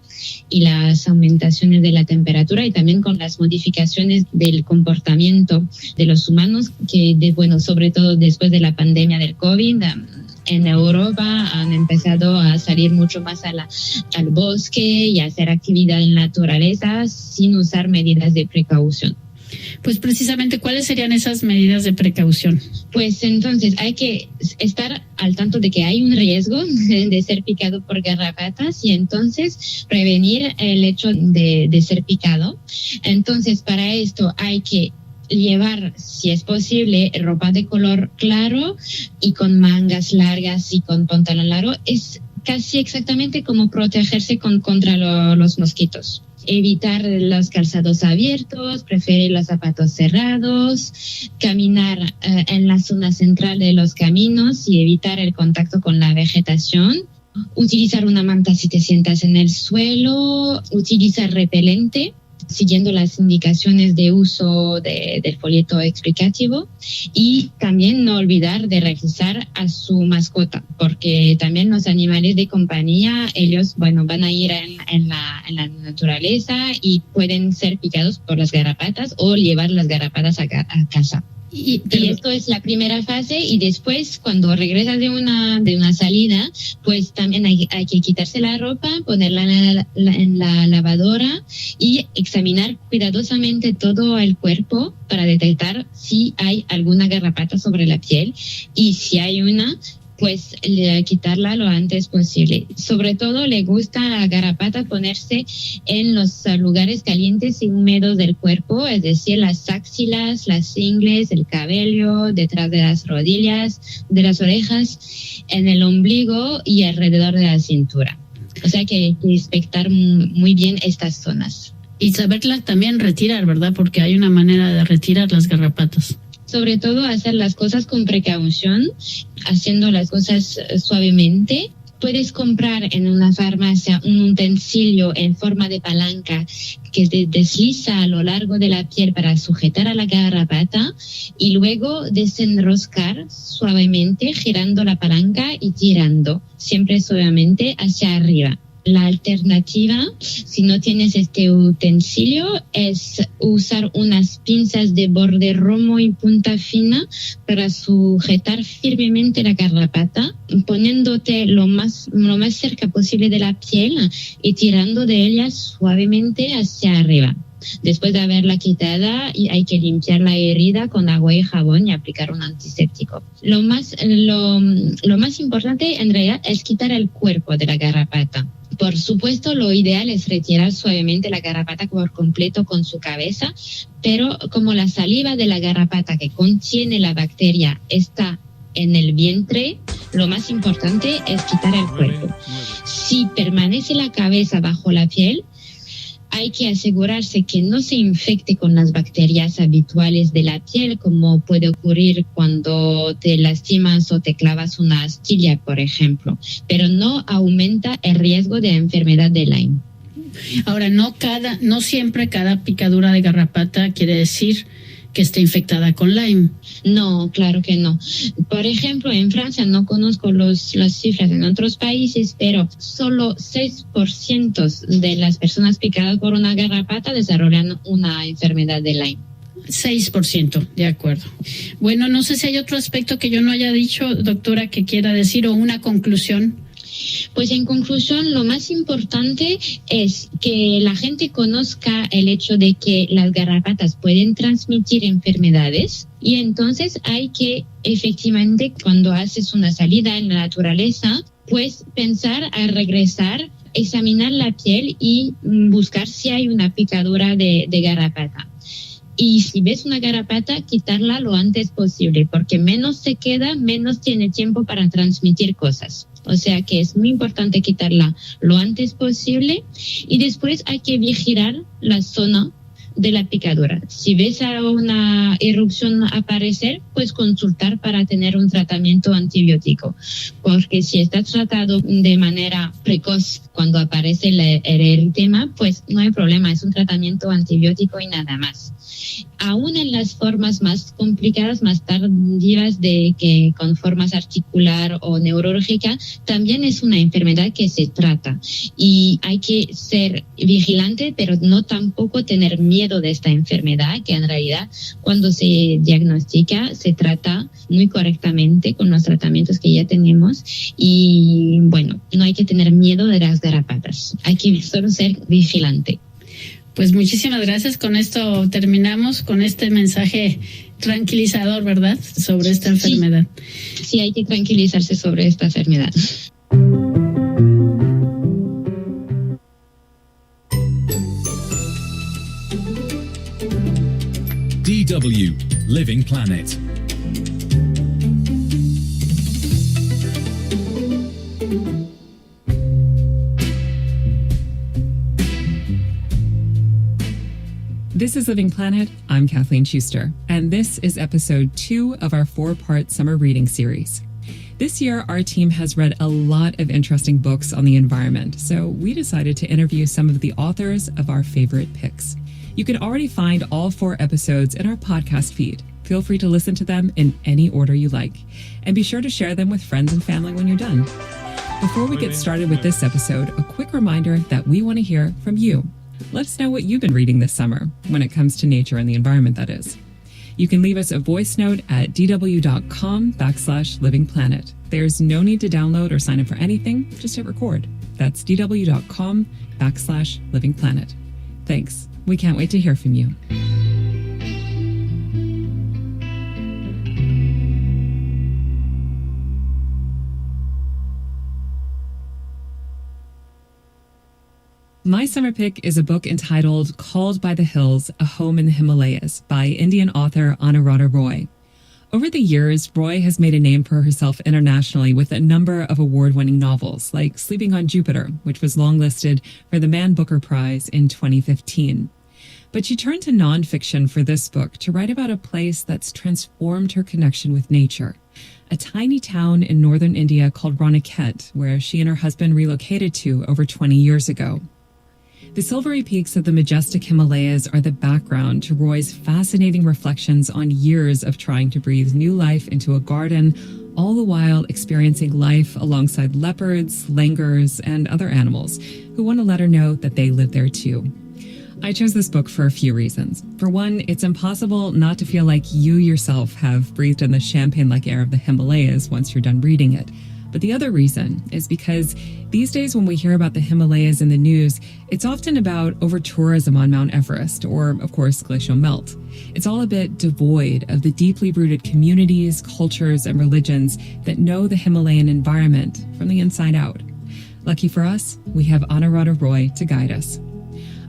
y las aumentaciones de la temperatura y también con las modificaciones del comportamiento de los humanos que, sobre todo después de la pandemia del COVID, en Europa han empezado a salir mucho más al bosque y a hacer actividad en la naturaleza sin usar medidas de precaución. Pues precisamente, ¿cuáles serían esas medidas de precaución? Pues entonces hay que estar al tanto de que hay un riesgo de ser picado por garrapatas y entonces prevenir el hecho de ser picado. Entonces para esto hay que llevar, si es posible, ropa de color claro y con mangas largas y con pantalón largo. Es casi exactamente como protegerse contra los mosquitos. Evitar los calzados abiertos, preferir los zapatos cerrados, caminar en la zona central de los caminos y evitar el contacto con la vegetación. utilizar una manta si te sientas en el suelo, utilizar repelente, siguiendo las indicaciones de uso del folleto explicativo, y también no olvidar de revisar a su mascota, porque también los animales de compañía, ellos, van a ir en la naturaleza y pueden ser picados por las garrapatas o llevar las garrapatas a casa. Y esto es la primera fase, y después cuando regresas de una salida, pues también hay que quitarse la ropa, ponerla en la lavadora y examinar cuidadosamente todo el cuerpo para detectar si hay alguna garrapata sobre la piel, y si hay una, pues quitarla lo antes posible. Sobre todo le gusta a la garrapata ponerse en los lugares calientes y húmedos del cuerpo, es decir, las axilas, las ingles, el cabello, detrás de las rodillas, de las orejas, en el ombligo y alrededor de la cintura. O sea que hay que inspectar muy bien estas zonas. Y saberla también retirar, ¿verdad? Porque hay una manera de retirar las garrapatas. Sobre todo hacer las cosas con precaución, haciendo las cosas suavemente. Puedes comprar en una farmacia un utensilio en forma de palanca que te desliza a lo largo de la piel para sujetar a la garrapata, y luego desenroscar suavemente girando la palanca y tirando, siempre suavemente hacia arriba. La alternativa, si no tienes este utensilio, es usar unas pinzas de borde romo y punta fina para sujetar firmemente la garrapata, poniéndote lo más cerca posible de la piel y tirando de ella suavemente hacia arriba. Después de haberla quitada, hay que limpiar la herida con agua y jabón y aplicar un antiséptico. Lo más importante en realidad es quitar el cuerpo de la garrapata. Por supuesto, lo ideal es retirar suavemente la garrapata por completo con su cabeza, pero como la saliva de la garrapata que contiene la bacteria está en el vientre, lo más importante es quitar el cuerpo. Si permanece la cabeza bajo la piel, hay que asegurarse que no se infecte con las bacterias habituales de la piel, como puede ocurrir cuando te lastimas o te clavas una astilla, por ejemplo, pero no aumenta el riesgo de enfermedad de Lyme. Ahora, no siempre cada picadura de garrapata quiere decir que esté infectada con Lyme. No, claro que no. Por ejemplo, en Francia, no conozco las cifras en otros países, pero solo 6% de las personas picadas por una garrapata desarrollan una enfermedad de Lyme. 6%, de acuerdo. Bueno, no sé si hay otro aspecto que yo no haya dicho, doctora, que quiera decir, o una conclusión. Pues en conclusión, lo más importante es que la gente conozca el hecho de que las garrapatas pueden transmitir enfermedades, y entonces hay que efectivamente, cuando haces una salida en la naturaleza, pues pensar a regresar, examinar la piel y buscar si hay una picadura de garrapata. Y si ves una garrapata, quitarla lo antes posible, porque menos se queda, menos tiene tiempo para transmitir cosas. O sea que es muy importante quitarla lo antes posible, y después hay que vigilar la zona de la picadura. Si ves a una erupción aparecer, pues consultar para tener un tratamiento antibiótico, porque si está tratado de manera precoz cuando aparece el eritema, pues no hay problema, es un tratamiento antibiótico y nada más. Aún en las formas más complicadas, más tardías, con formas articular o neurológica, también es una enfermedad que se trata, y hay que ser vigilante, pero no tampoco tener miedo de esta enfermedad, que en realidad cuando se diagnostica se trata muy correctamente con los tratamientos que ya tenemos, y bueno, no hay que tener miedo de las garrapatas, hay que solo ser vigilante. Pues muchísimas gracias. Con esto terminamos con este mensaje tranquilizador, ¿verdad?, sobre esta enfermedad. Sí, hay que tranquilizarse sobre esta enfermedad. DW Living Planet. This is Living Planet. I'm Kathleen Schuster, and this is episode 2 of our 4-part summer reading series. This year, our team has read a lot of interesting books on the environment, so we decided to interview some of the authors of our favorite picks. You can already find all 4 episodes in our podcast feed. Feel free to listen to them in any order you like, and be sure to share them with friends and family when you're done. Before we get started with this episode, a quick reminder that we want to hear from you. Let us know what you've been reading this summer, when it comes to nature and the environment, that is. You can leave us a voice note at dw.com/livingplanet. There's no need to download or sign up for anything, just hit record. That's dw.com/livingplanet. Thanks. We can't wait to hear from you. My summer pick is a book entitled Called by the Hills, A Home in the Himalayas by Indian author Anuradha Roy. Over the years, Roy has made a name for herself internationally with a number of award-winning novels, like Sleeping on Jupiter, which was longlisted for the Man Booker Prize in 2015. But she turned to nonfiction for this book to write about a place that's transformed her connection with nature, a tiny town in northern India called Raniket, where she and her husband relocated to over 20 years ago. The silvery peaks of the majestic Himalayas are the background to Roy's fascinating reflections on years of trying to breathe new life into a garden, all the while experiencing life alongside leopards, langurs, and other animals who want to let her know that they live there too. I chose this book for a few reasons. For one, it's impossible not to feel like you yourself have breathed in the champagne-like air of the Himalayas once you're done reading it. But the other reason is because these days when we hear about the Himalayas in the news, it's often about over-tourism on Mount Everest or, of course, glacial melt. It's all a bit devoid of the deeply rooted communities, cultures, and religions that know the Himalayan environment from the inside out. Lucky for us, we have Anuradha Roy to guide us.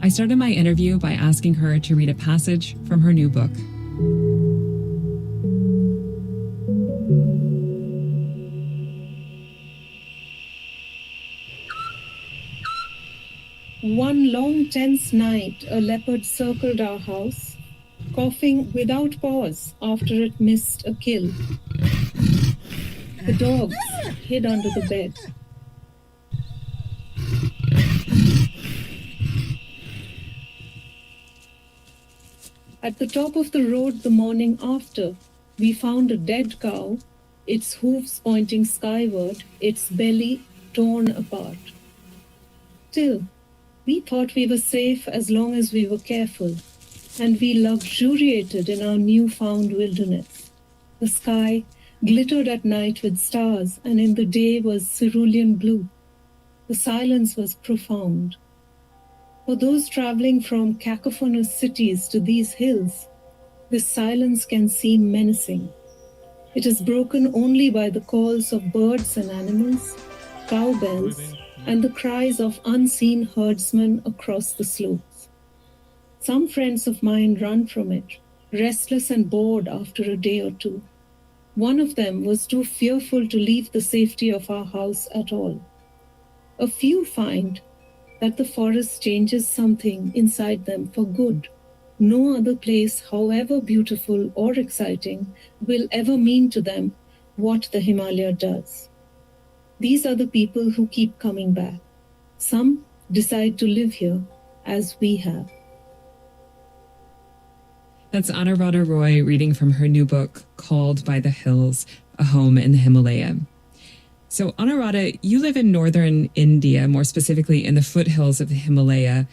I started my interview by asking her to read a passage from her new book. One long tense night, a leopard circled our house, coughing without pause after it missed a kill. The dogs hid under the bed. At the top of the road the morning after, we found a dead cow, its hooves pointing skyward, its belly torn apart. Still, we thought we were safe as long as we were careful, and we luxuriated in our newfound wilderness. The sky glittered at night with stars, and in the day was cerulean blue. The silence was profound. For those traveling from cacophonous cities to these hills, this silence can seem menacing. It is broken only by the calls of birds and animals, cowbells, and the cries of unseen herdsmen across the slopes. Some friends of mine run from it, restless and bored after a day or two. One of them was too fearful to leave the safety of our house at all. A few find that the forest changes something inside them for good. No other place, however beautiful or exciting, will ever mean to them what the Himalaya does. These are the people who keep coming back. Some decide to live here, as we have. That's Anuradha Roy reading from her new book, Called by the Hills, A Home in the Himalaya. So Anuradha, you live in northern India, more specifically in the foothills of the Himalaya,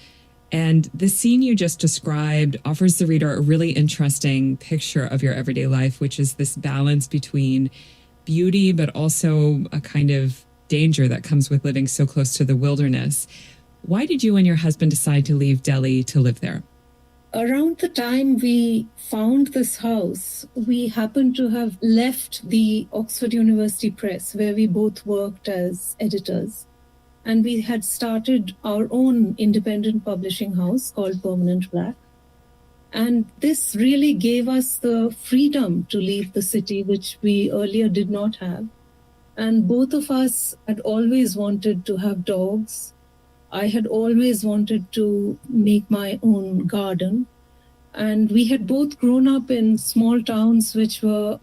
and the scene you just described offers the reader a really interesting picture of your everyday life, which is this balance between beauty, but also a kind of danger that comes with living so close to the wilderness. Why did you and your husband decide to leave Delhi to live there? Around the time we found this house, we happened to have left the Oxford University Press, where we both worked as editors. And we had started our own independent publishing house called Permanent Black. And this really gave us the freedom to leave the city, which we earlier did not have. And both of us had always wanted to have dogs. I had always wanted to make my own garden. And we had both grown up in small towns which were,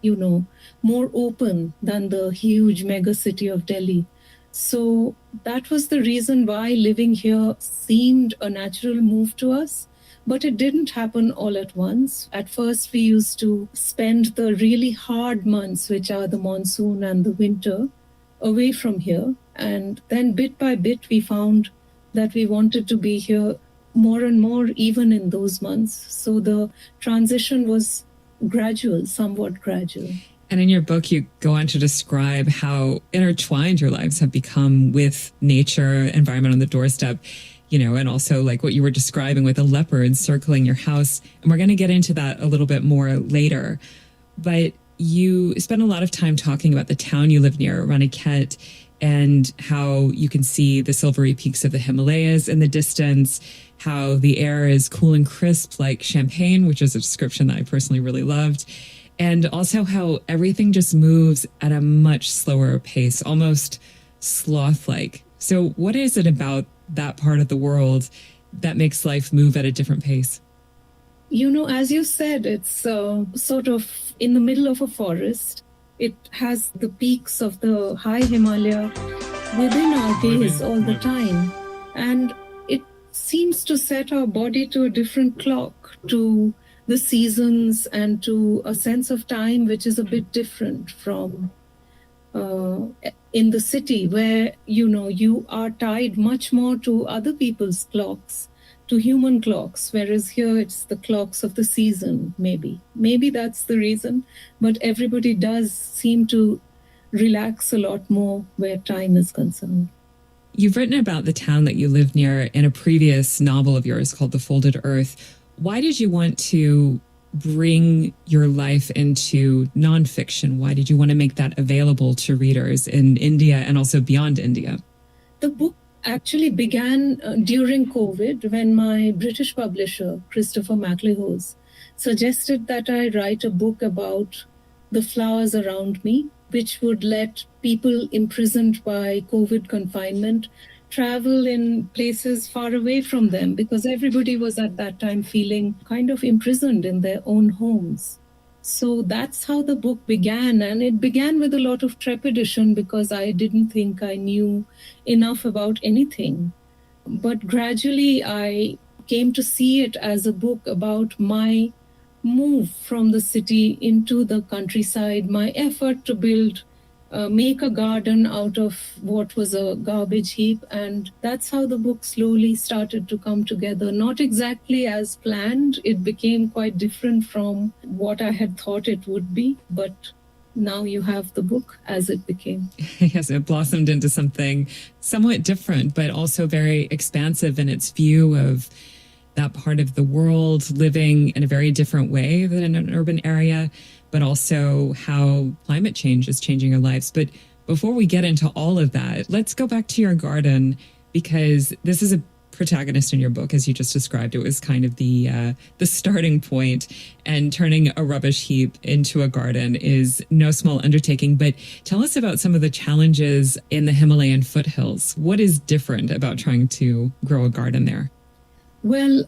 more open than the huge mega city of Delhi. So that was the reason why living here seemed a natural move to us. But it didn't happen all at once. At first, we used to spend the really hard months, which are the monsoon and the winter, away from here. And then bit by bit, we found that we wanted to be here more and more, even in those months. So the transition was gradual, somewhat gradual. And in your book, you go on to describe how intertwined your lives have become with nature, environment on the doorstep, and also like what you were describing with the leopards circling your house. And we're going to get into that a little bit more later. But you spend a lot of time talking about the town you live near, Raniket, and how you can see the silvery peaks of the Himalayas in the distance, how the air is cool and crisp like champagne, which is a description that I personally really loved. And also how everything just moves at a much slower pace, almost sloth-like. So what is it about that part of the world that makes life move at a different pace? As you said, it's sort of in the middle of a forest. It has the peaks of the high Himalaya within our gaze all the time. And it seems to set our body to a different clock, to the seasons and to a sense of time which is a bit different from in the city where, you are tied much more to other people's clocks, to human clocks, whereas here it's the clocks of the season, maybe. Maybe that's the reason, but everybody does seem to relax a lot more where time is concerned. You've written about the town that you live near in a previous novel of yours called The Folded Earth. Why did you want to bring your life into nonfiction? Why did you want to make that available to readers in India and also beyond India? The book actually began during COVID when my British publisher, Christopher MacLehose, suggested that I write a book about the flowers around me, which would let people imprisoned by COVID confinement travel in places far away from them, because everybody was at that time feeling kind of imprisoned in their own homes. So that's how the book began. And it began with a lot of trepidation because I didn't think I knew enough about anything. But gradually I came to see it as a book about my move from the city into the countryside, my effort to make a garden out of what was a garbage heap. And that's how the book slowly started to come together. Not exactly as planned. It became quite different from what I had thought it would be. But now you have the book as it became. Yes, it blossomed into something somewhat different, but also very expansive in its view of that part of the world living in a very different way than in an urban area, but also how climate change is changing our lives. But before we get into all of that, let's go back to your garden, because this is a protagonist in your book, as you just described. It was kind of the starting point, and turning a rubbish heap into a garden is no small undertaking. But tell us about some of the challenges in the Himalayan foothills. What is different about trying to grow a garden there? Well,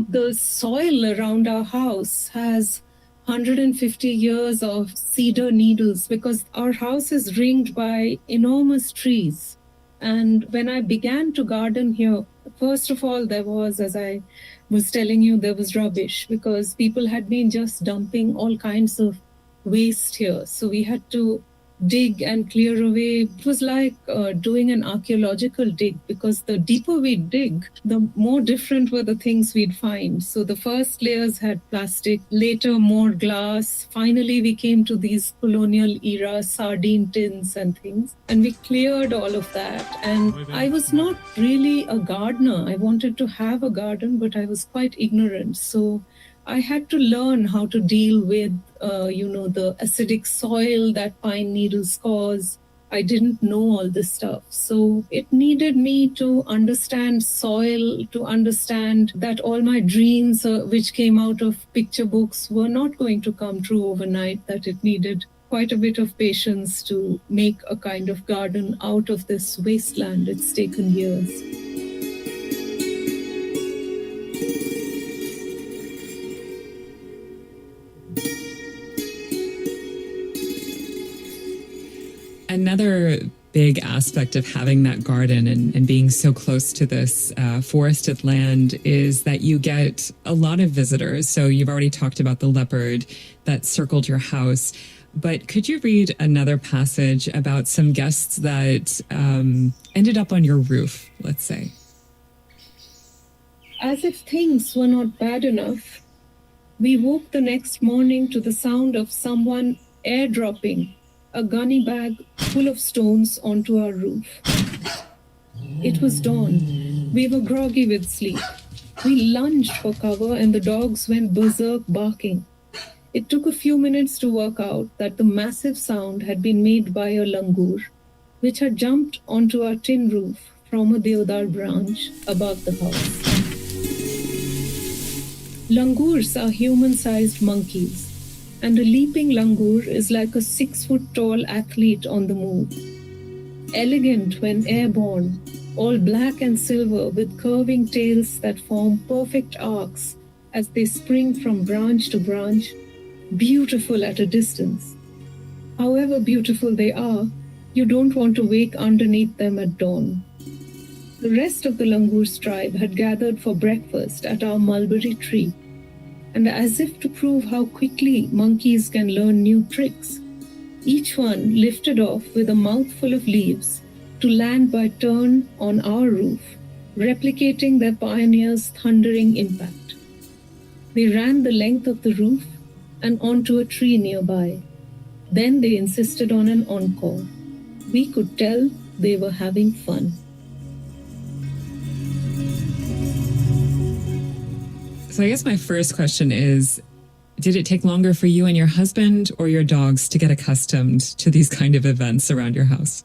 the soil around our house has 150 years of cedar needles because our house is ringed by enormous trees. And when I began to garden here, first of all, there was, as I was telling you, there was rubbish because people had been just dumping all kinds of waste here. So we had to dig and clear away. It was like doing an archaeological dig, because the deeper we dig, the more different were the things we'd find. So the first layers had plastic, later more glass. Finally, we came to these colonial era sardine tins and things. And we cleared all of that. And I was not really a gardener. I wanted to have a garden, but I was quite ignorant. So I had to learn how to deal with, the acidic soil that pine needles cause. I didn't know all this stuff. So it needed me to understand soil, to understand that all my dreams, which came out of picture books, were not going to come true overnight, that it needed quite a bit of patience to make a kind of garden out of this wasteland. It's taken years. Another big aspect of having that garden and being so close to this forested land is that you get a lot of visitors. So you've already talked about the leopard that circled your house. But could you read another passage about some guests that ended up on your roof, let's say? As if things were not bad enough, we woke the next morning to the sound of someone airdropping a gunny bag full of stones onto our roof. It was dawn. We were groggy with sleep. We lunged for cover and the dogs went berserk barking. It took a few minutes to work out that the massive sound had been made by a langur, which had jumped onto our tin roof from a deodar branch above the house. Langurs are human-sized monkeys, and a leaping langur is like a 6-foot-tall athlete on the move. Elegant when airborne, all black and silver with curving tails that form perfect arcs as they spring from branch to branch, beautiful at a distance. However beautiful they are, you don't want to wake underneath them at dawn. The rest of the langur's tribe had gathered for breakfast at our mulberry tree, and as if to prove how quickly monkeys can learn new tricks, each one lifted off with a mouthful of leaves to land by turn on our roof, replicating their pioneers' thundering impact. They ran the length of the roof and onto a tree nearby. Then they insisted on an encore. We could tell they were having fun. So I guess my first question is, did it take longer for you and your husband or your dogs to get accustomed to these kind of events around your house?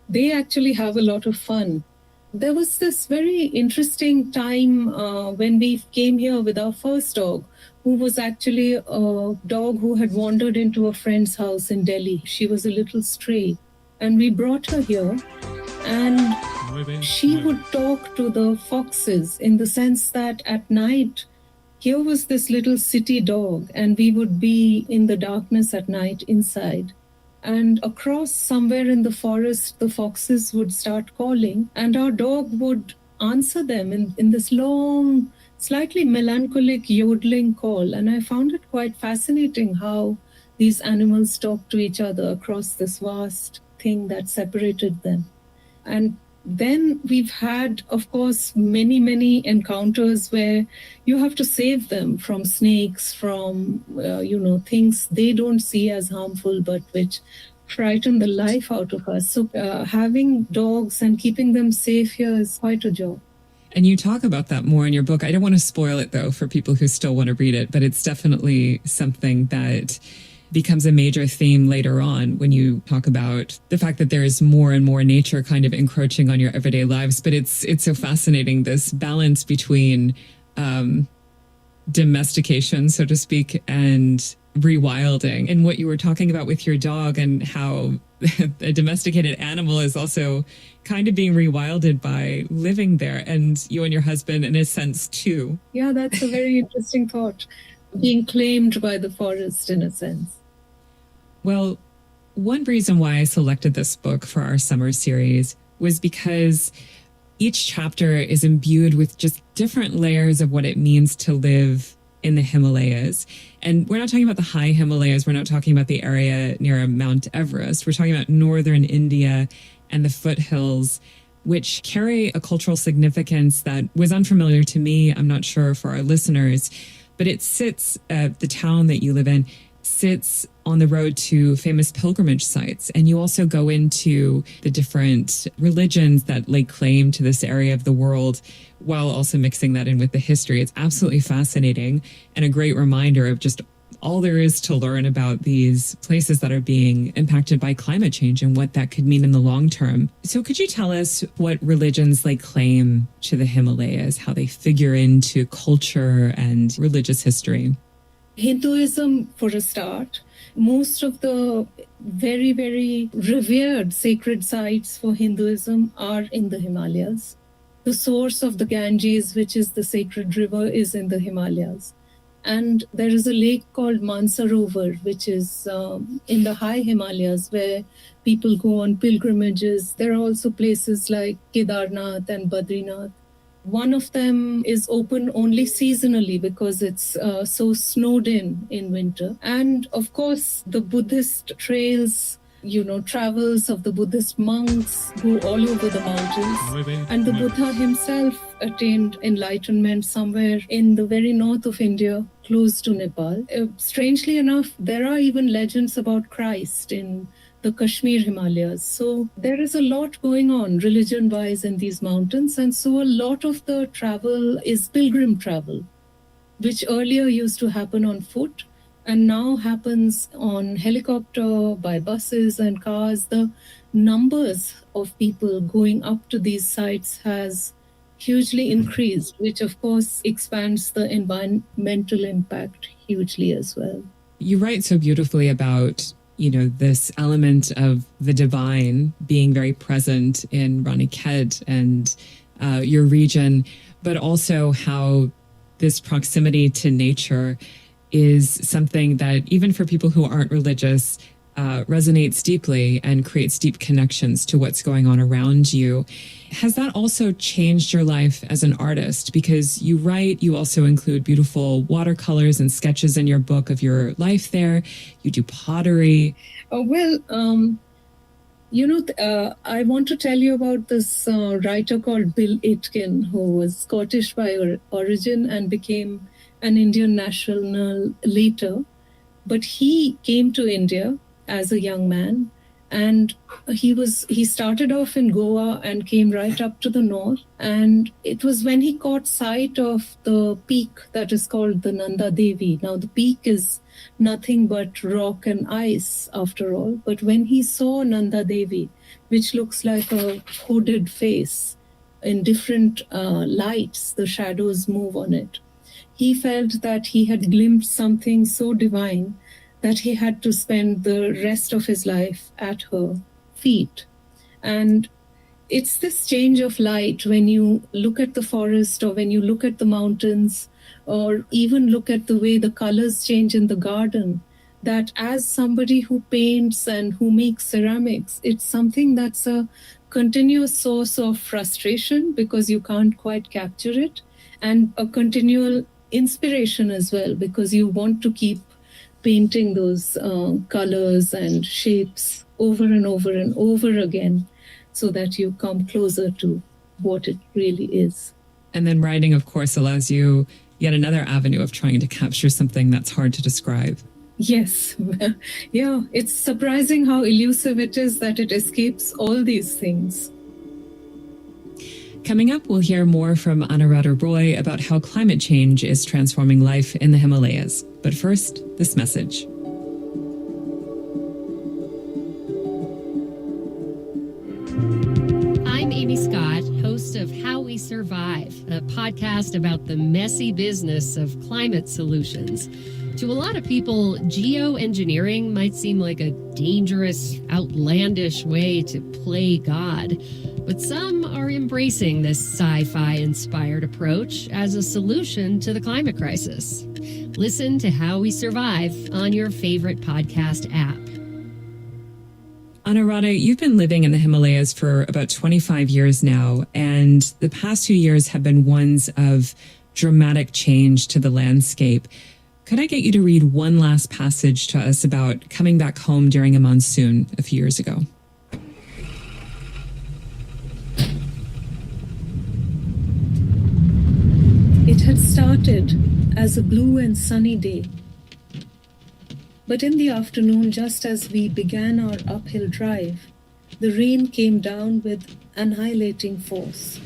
They actually have a lot of fun. There was this very interesting time when we came here with our first dog, who was actually a dog who had wandered into a friend's house in Delhi. She was a little stray. And we brought her here, and she would talk to the foxes in the sense that at night, here was this little city dog, and we would be in the darkness at night inside. And across somewhere in the forest, the foxes would start calling, and our dog would answer them in this long, slightly melancholic yodeling call. And I found it quite fascinating how these animals talk to each other across this vast thing that separated them. And then we've had, of course, many, many encounters where you have to save them from snakes, from, things they don't see as harmful, but which frighten the life out of us. So having dogs and keeping them safe here is quite a job. And you talk about that more in your book. I don't want to spoil it, though, for people who still want to read it, but it's definitely something that becomes a major theme later on when you talk about the fact that there is more and more nature kind of encroaching on your everyday lives. But it's so fascinating, this balance between domestication, so to speak, and rewilding. And what you were talking about with your dog and how a domesticated animal is also kind of being rewilded by living there, and you and your husband in a sense too. Yeah, that's a very interesting thought. Being claimed by the forest in a sense. Well, one reason why I selected this book for our summer series was because each chapter is imbued with just different layers of what it means to live in the Himalayas. And we're not talking about the high Himalayas. We're not talking about the area near Mount Everest. We're talking about northern India and the foothills, which carry a cultural significance that was unfamiliar to me. I'm not sure for our listeners, but it sits, the town that you live in sits on the road to famous pilgrimage sites. And you also go into the different religions that lay claim to this area of the world while also mixing that in with the history. It's absolutely fascinating and a great reminder of just all there is to learn about these places that are being impacted by climate change and what that could mean in the long term. So could you tell us what religions lay claim to the Himalayas, how they figure into culture and religious history? Hinduism, for a start. Most of the very, very revered sacred sites for Hinduism are in the Himalayas. The source of the Ganges, which is the sacred river, is in the Himalayas. And there is a lake called Mansarovar, which is in the high Himalayas, where people go on pilgrimages. There are also places like Kedarnath and Badrinath. One of them is open only seasonally because it's so snowed in winter. And of course, the Buddhist trails, travels of the Buddhist monks go all over the mountains. And the Buddha himself attained enlightenment somewhere in the very north of India, close to Nepal. Strangely enough, there are even legends about Christ in the Kashmir Himalayas. So there is a lot going on religion-wise in these mountains. And so a lot of the travel is pilgrim travel, which earlier used to happen on foot and now happens on helicopter, by buses and cars. The numbers of people going up to these sites has hugely increased, which of course expands the environmental impact hugely as well. You write so beautifully about this element of the divine being very present in Ranikhet and your region, but also how this proximity to nature is something that even for people who aren't religious resonates deeply and creates deep connections to what's going on around you. Has that also changed your life as an artist? Because you write, you also include beautiful watercolors and sketches in your book of your life there. You do pottery. I want to tell you about this writer called Bill Aitken, who was Scottish by origin and became an Indian national later. But he came to India as a young man, and he started off in Goa and came right up to the north. And it was when he caught sight of the peak that is called the Nanda Devi. Now the peak is nothing but rock and ice after all. But when he saw Nanda Devi, which looks like a hooded face in different lights, the shadows move on it, he felt that he had glimpsed something so divine that he had to spend the rest of his life at her feet. And it's this change of light when you look at the forest or when you look at the mountains or even look at the way the colors change in the garden, that as somebody who paints and who makes ceramics, it's something that's a continuous source of frustration because you can't quite capture it, and a continual inspiration as well because you want to keep painting those colors and shapes over and over and over again so that you come closer to what it really is. And then writing, of course, allows you yet another avenue of trying to capture something that's hard to describe. Yes. Yeah, it's surprising how elusive it is that it escapes all these things. Coming up, we'll hear more from Anuradha Roy about how climate change is transforming life in the Himalayas. But first, this message. I'm Amy Scott, host of How We Survive, a podcast about the messy business of climate solutions. To a lot of people, geoengineering might seem like a dangerous, outlandish way to play God. But some are embracing this sci-fi-inspired approach as a solution to the climate crisis. Listen to How We Survive on your favorite podcast app. Anuradha, you've been living in the Himalayas for about 25 years now, and the past few years have been ones of dramatic change to the landscape. Could I get you to read one last passage to us about coming back home during a monsoon a few years ago? It had started as a blue and sunny day. But in the afternoon, just as we began our uphill drive, the rain came down with annihilating force.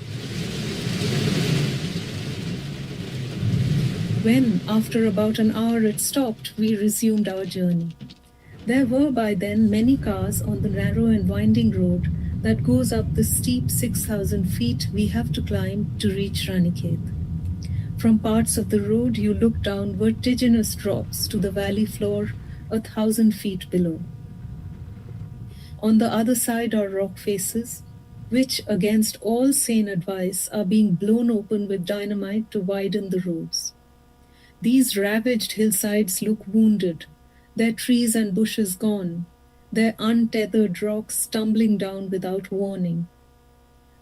When, after about an hour it stopped, we resumed our journey. There were by then many cars on the narrow and winding road that goes up the steep 6,000 feet we have to climb to reach Ranikhet. From parts of the road, you look down vertiginous drops to the valley floor 1,000 feet below. On the other side are rock faces, which, against all sane advice, are being blown open with dynamite to widen the roads. These ravaged hillsides look wounded, their trees and bushes gone, their untethered rocks tumbling down without warning.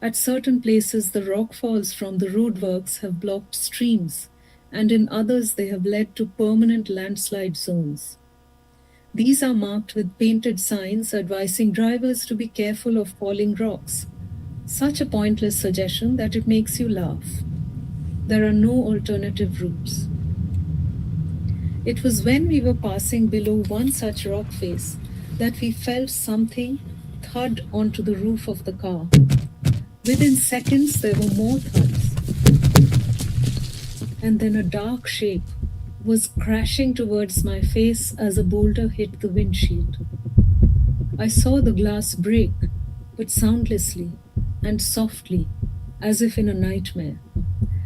At certain places, the rockfalls from the roadworks have blocked streams, and in others they have led to permanent landslide zones. These are marked with painted signs advising drivers to be careful of falling rocks. Such a pointless suggestion that it makes you laugh. There are no alternative routes. It was when we were passing below one such rock face that we felt something thud onto the roof of the car. Within seconds, there were more thuds. And then a dark shape was crashing towards my face as a boulder hit the windshield. I saw the glass break, but soundlessly and softly, as if in a nightmare.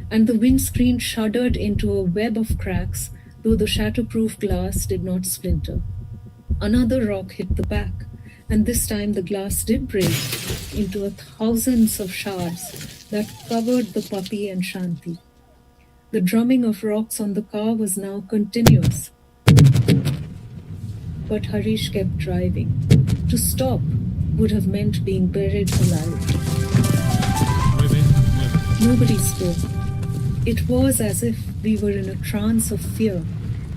And the windscreen shuddered into a web of cracks, though the shatterproof glass did not splinter. Another rock hit the back, and this time the glass did break into thousands of shards that covered the puppy and Shanti. The drumming of rocks on the car was now continuous. But Harish kept driving. To stop would have meant being buried alive. Nobody spoke. It was as if we were in a trance of fear,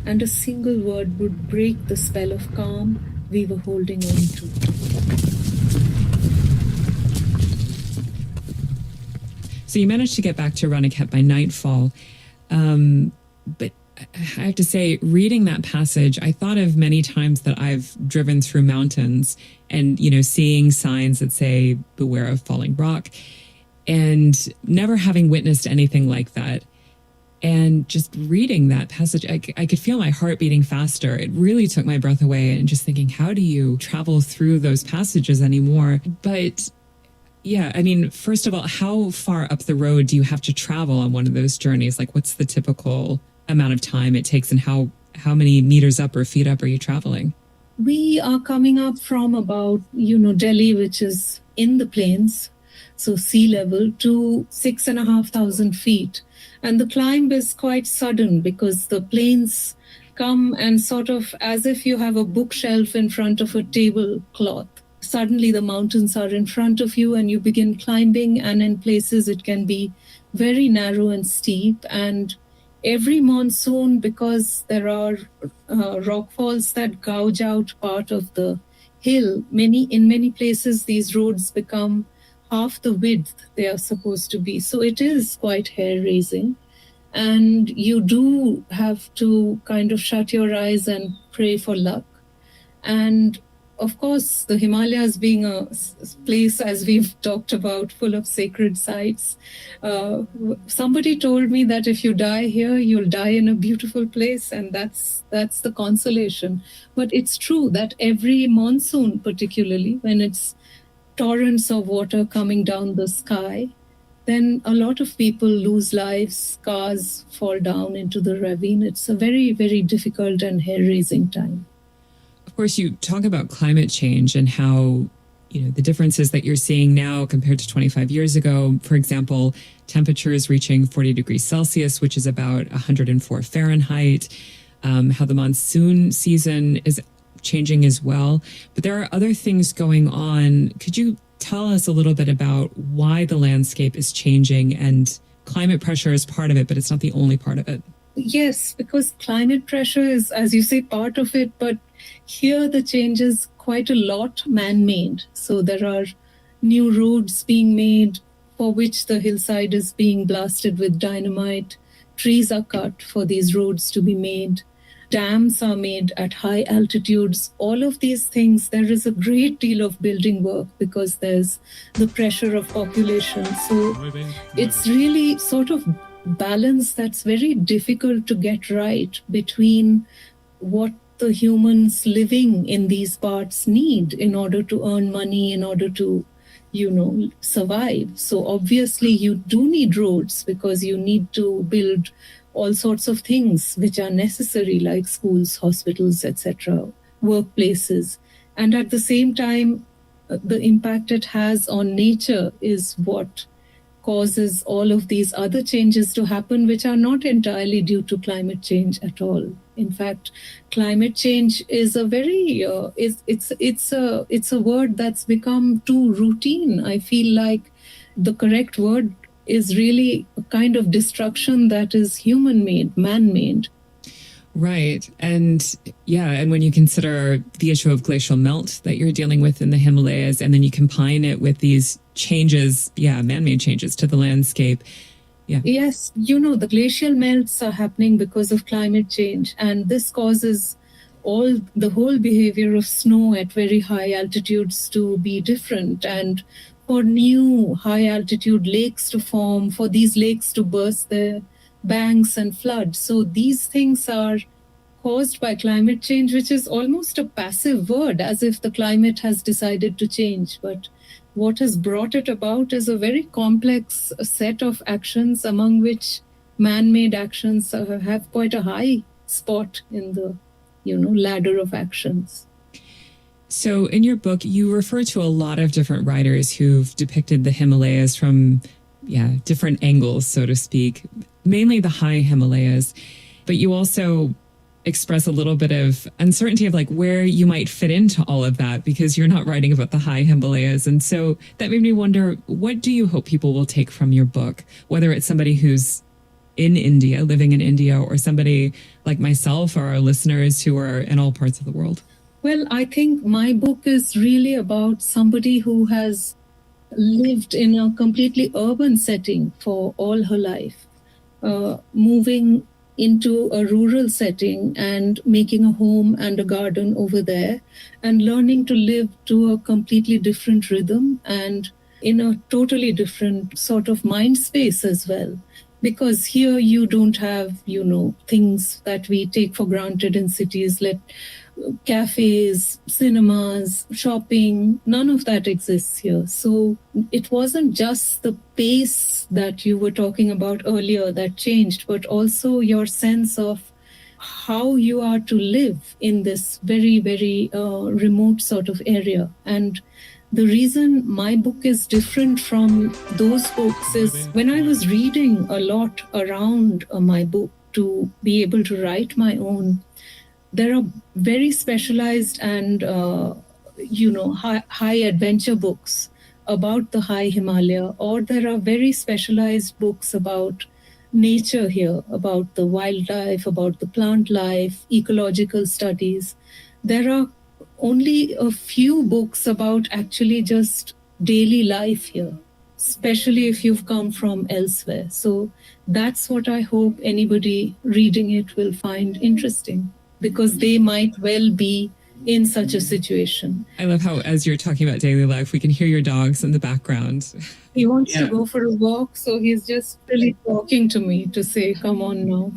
and a single word would break the spell of calm we were holding on to. So you managed to get back to Runakhet by nightfall. But I have to say, reading that passage, I thought of many times that I've driven through mountains and, seeing signs that say, beware of falling rock, and never having witnessed anything like that. And just reading that passage, I could feel my heart beating faster. It really took my breath away, and just thinking, how do you travel through those passages anymore? But yeah, I mean, first of all, how far up the road do you have to travel on one of those journeys? Like, what's the typical amount of time it takes, and how many meters up or feet up are you traveling? We are coming up from about, Delhi, which is in the plains, so sea level, to 6,500 feet. And the climb is quite sudden because the plains come and sort of as if you have a bookshelf in front of a tablecloth. Suddenly the mountains are in front of you and you begin climbing, and in places it can be very narrow and steep. And every monsoon, because there are rockfalls that gouge out part of the hill, in many places these roads become half the width they are supposed to be. So it is quite hair-raising. And you do have to kind of shut your eyes and pray for luck. And of course, the Himalayas being a place, as we've talked about, full of sacred sites. Somebody told me that if you die here, you'll die in a beautiful place, and that's the consolation. But it's true that every monsoon, particularly when it's torrents of water coming down the sky, then a lot of people lose lives, cars fall down into the ravine. It's a very, very difficult and hair-raising time. Of course, you talk about climate change and how, the differences that you're seeing now compared to 25 years ago. For example, temperatures reaching 40 degrees Celsius, which is about 104 Fahrenheit, how the monsoon season is changing as well. But there are other things going on. Could you tell us a little bit about why the landscape is changing? And climate pressure is part of it, but it's not the only part of it. Yes, because climate pressure is, as you say, part of it, but here the change is quite a lot man-made. So there are new roads being made for which the hillside is being blasted with dynamite. Trees are cut for these roads to be made. Dams are made at high altitudes. All of these things, there is a great deal of building work because there's the pressure of population. So it's really sort of balance that's very difficult to get right between what the humans living in these parts need in order to earn money, in order to, survive. So obviously you do need roads because you need to build all sorts of things which are necessary, like schools, hospitals, etc., workplaces. And at the same time, the impact it has on nature is what causes all of these other changes to happen, which are not entirely due to climate change at all. In fact, climate change is a very it's a word that's become too routine. I feel like the correct word is really a kind of destruction that is human-made, man-made. Right. And when you consider the issue of glacial melt that you're dealing with in the Himalayas, and then you combine it with these changes, man-made changes to the landscape. Yeah. Yes, the glacial melts are happening because of climate change, and this causes the whole behavior of snow at very high altitudes to be different, and for new high altitude lakes to form, for these lakes to burst their banks and flood. So these things are caused by climate change, which is almost a passive word, as if the climate has decided to change. But what has brought it about is a very complex set of actions, among which man-made actions have quite a high spot in the ladder of actions. So in your book, you refer to a lot of different writers who've depicted the Himalayas from different angles, so to speak, mainly the high Himalayas. But you also express a little bit of uncertainty of like where you might fit into all of that, because you're not writing about the high Himalayas. And so that made me wonder, what do you hope people will take from your book, whether it's somebody who's in India, living in India, or somebody like myself or our listeners who are in all parts of the world? Well, I think my book is really about somebody who has lived in a completely urban setting for all her life, moving into a rural setting and making a home and a garden over there, and learning to live to a completely different rhythm and in a totally different sort of mind space as well. Because here you don't have, things that we take for granted in cities, like cafes, cinemas, shopping, none of that exists here. So it wasn't just the pace that you were talking about earlier that changed, but also your sense of how you are to live in this very, very remote sort of area. And the reason my book is different from those books is when I was reading a lot around my book to be able to write my own, there are very specialized and, high adventure books about the high Himalaya, or there are very specialized books about nature here, about the wildlife, about the plant life, ecological studies. There are only a few books about actually just daily life here, especially if you've come from elsewhere. So that's what I hope anybody reading it will find interesting, because they might well be in such a situation. I love how, as you're talking about daily life, we can hear your dogs in the background. He wants to go for a walk, so he's just really talking to me to say, come on now.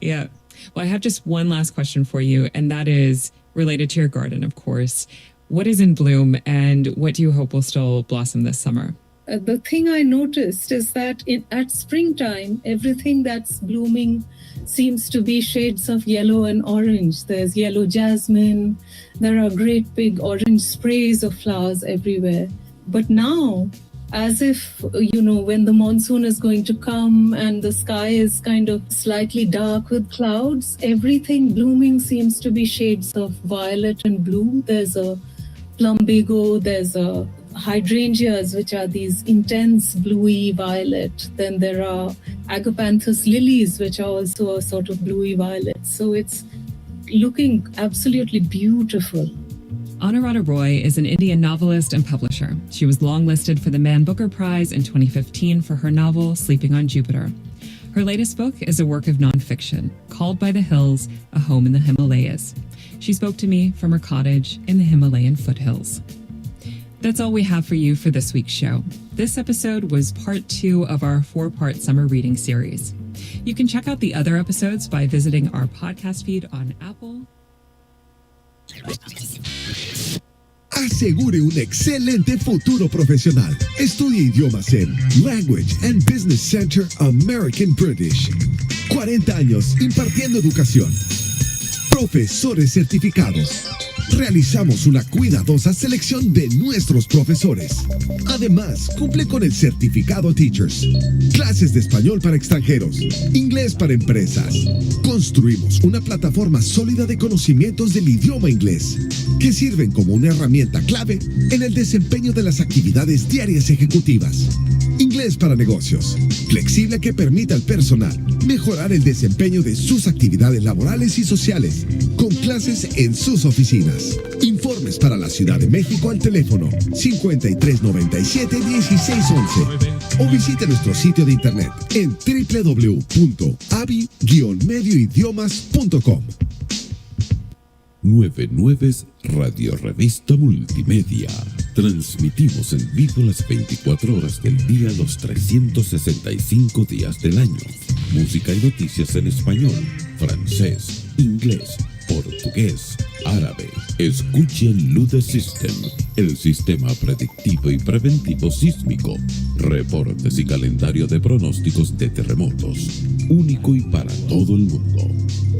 Yeah. Well, I have just one last question for you, and that is related to your garden, of course. What is in bloom, and what do you hope will still blossom this summer? The thing I noticed is that at springtime, everything that's blooming seems to be shades of yellow and orange. There's yellow jasmine. There are great big orange sprays of flowers everywhere. But now, as if, when the monsoon is going to come and the sky is kind of slightly dark with clouds, everything blooming seems to be shades of violet and blue. There's a plumbago, there's a hydrangeas, which are these intense bluey violet. Then there are agapanthus lilies, which are also a sort of bluey violet. So it's looking absolutely beautiful. Anuradha Roy is an Indian novelist and publisher. She was longlisted for the Man Booker Prize in 2015 for her novel Sleeping on Jupiter. Her latest book is a work of nonfiction called By the Hills, A Home in the Himalayas. She spoke to me from her cottage in the Himalayan foothills. That's all we have for you for this week's show. This episode was part 2 of our 4-part summer reading series. You can check out the other episodes by visiting our podcast feed on Apple. Asegure un excelente futuro profesional. Estudie idiomas en Language and Business Center American British. 40 años impartiendo educación. Profesores certificados. Realizamos una cuidadosa selección de nuestros profesores. Además, cumple con el certificado Teachers. Clases de español para extranjeros, inglés para empresas. Construimos una plataforma sólida de conocimientos del idioma inglés, que sirven como una herramienta clave en el desempeño de las actividades diarias ejecutivas. Inglés para negocios, flexible que permita al personal mejorar el desempeño de sus actividades laborales y sociales, con clases en sus oficinas. Informes para la Ciudad de México al teléfono 5397-1611 o visite nuestro sitio de internet en www.abi-medioidiomas.com. Nueve Nueves Radio Revista Multimedia. Transmitimos en vivo las 24 horas del día, los 365 días del año. Música y noticias en español, francés, inglés, portugués, árabe. Escuche Ludde Systems, el sistema predictivo y preventivo sísmico. Reportes y calendario de pronósticos de terremotos. Único y para todo el mundo.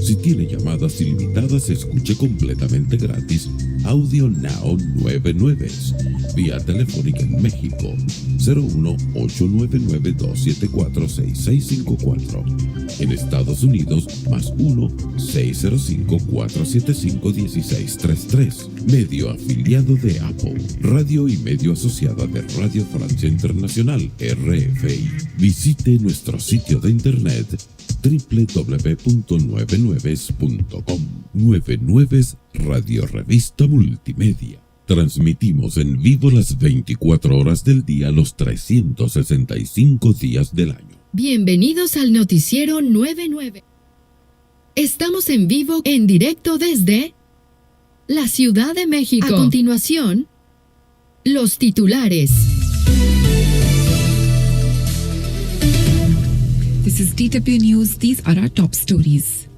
Si tiene llamadas ilimitadas, escuche completamente gratis Audio Now Nueve Nueves. Vía telefónica en México 01899-274-6654. En Estados Unidos más 1-605-475-1633. Medio afiliado de Apple. Radio y medio asociada de Radio Francia Internacional RFI. Visite nuestro sitio de internet www.nuevenueves.com. Nueve Nueves Radio Revista Multimedia. Transmitimos en vivo las 24 horas del día, los 365 días del año. Bienvenidos al noticiero 99. Estamos en vivo, en directo desde la Ciudad de México. A continuación, los titulares. This is DW News. These are our top stories.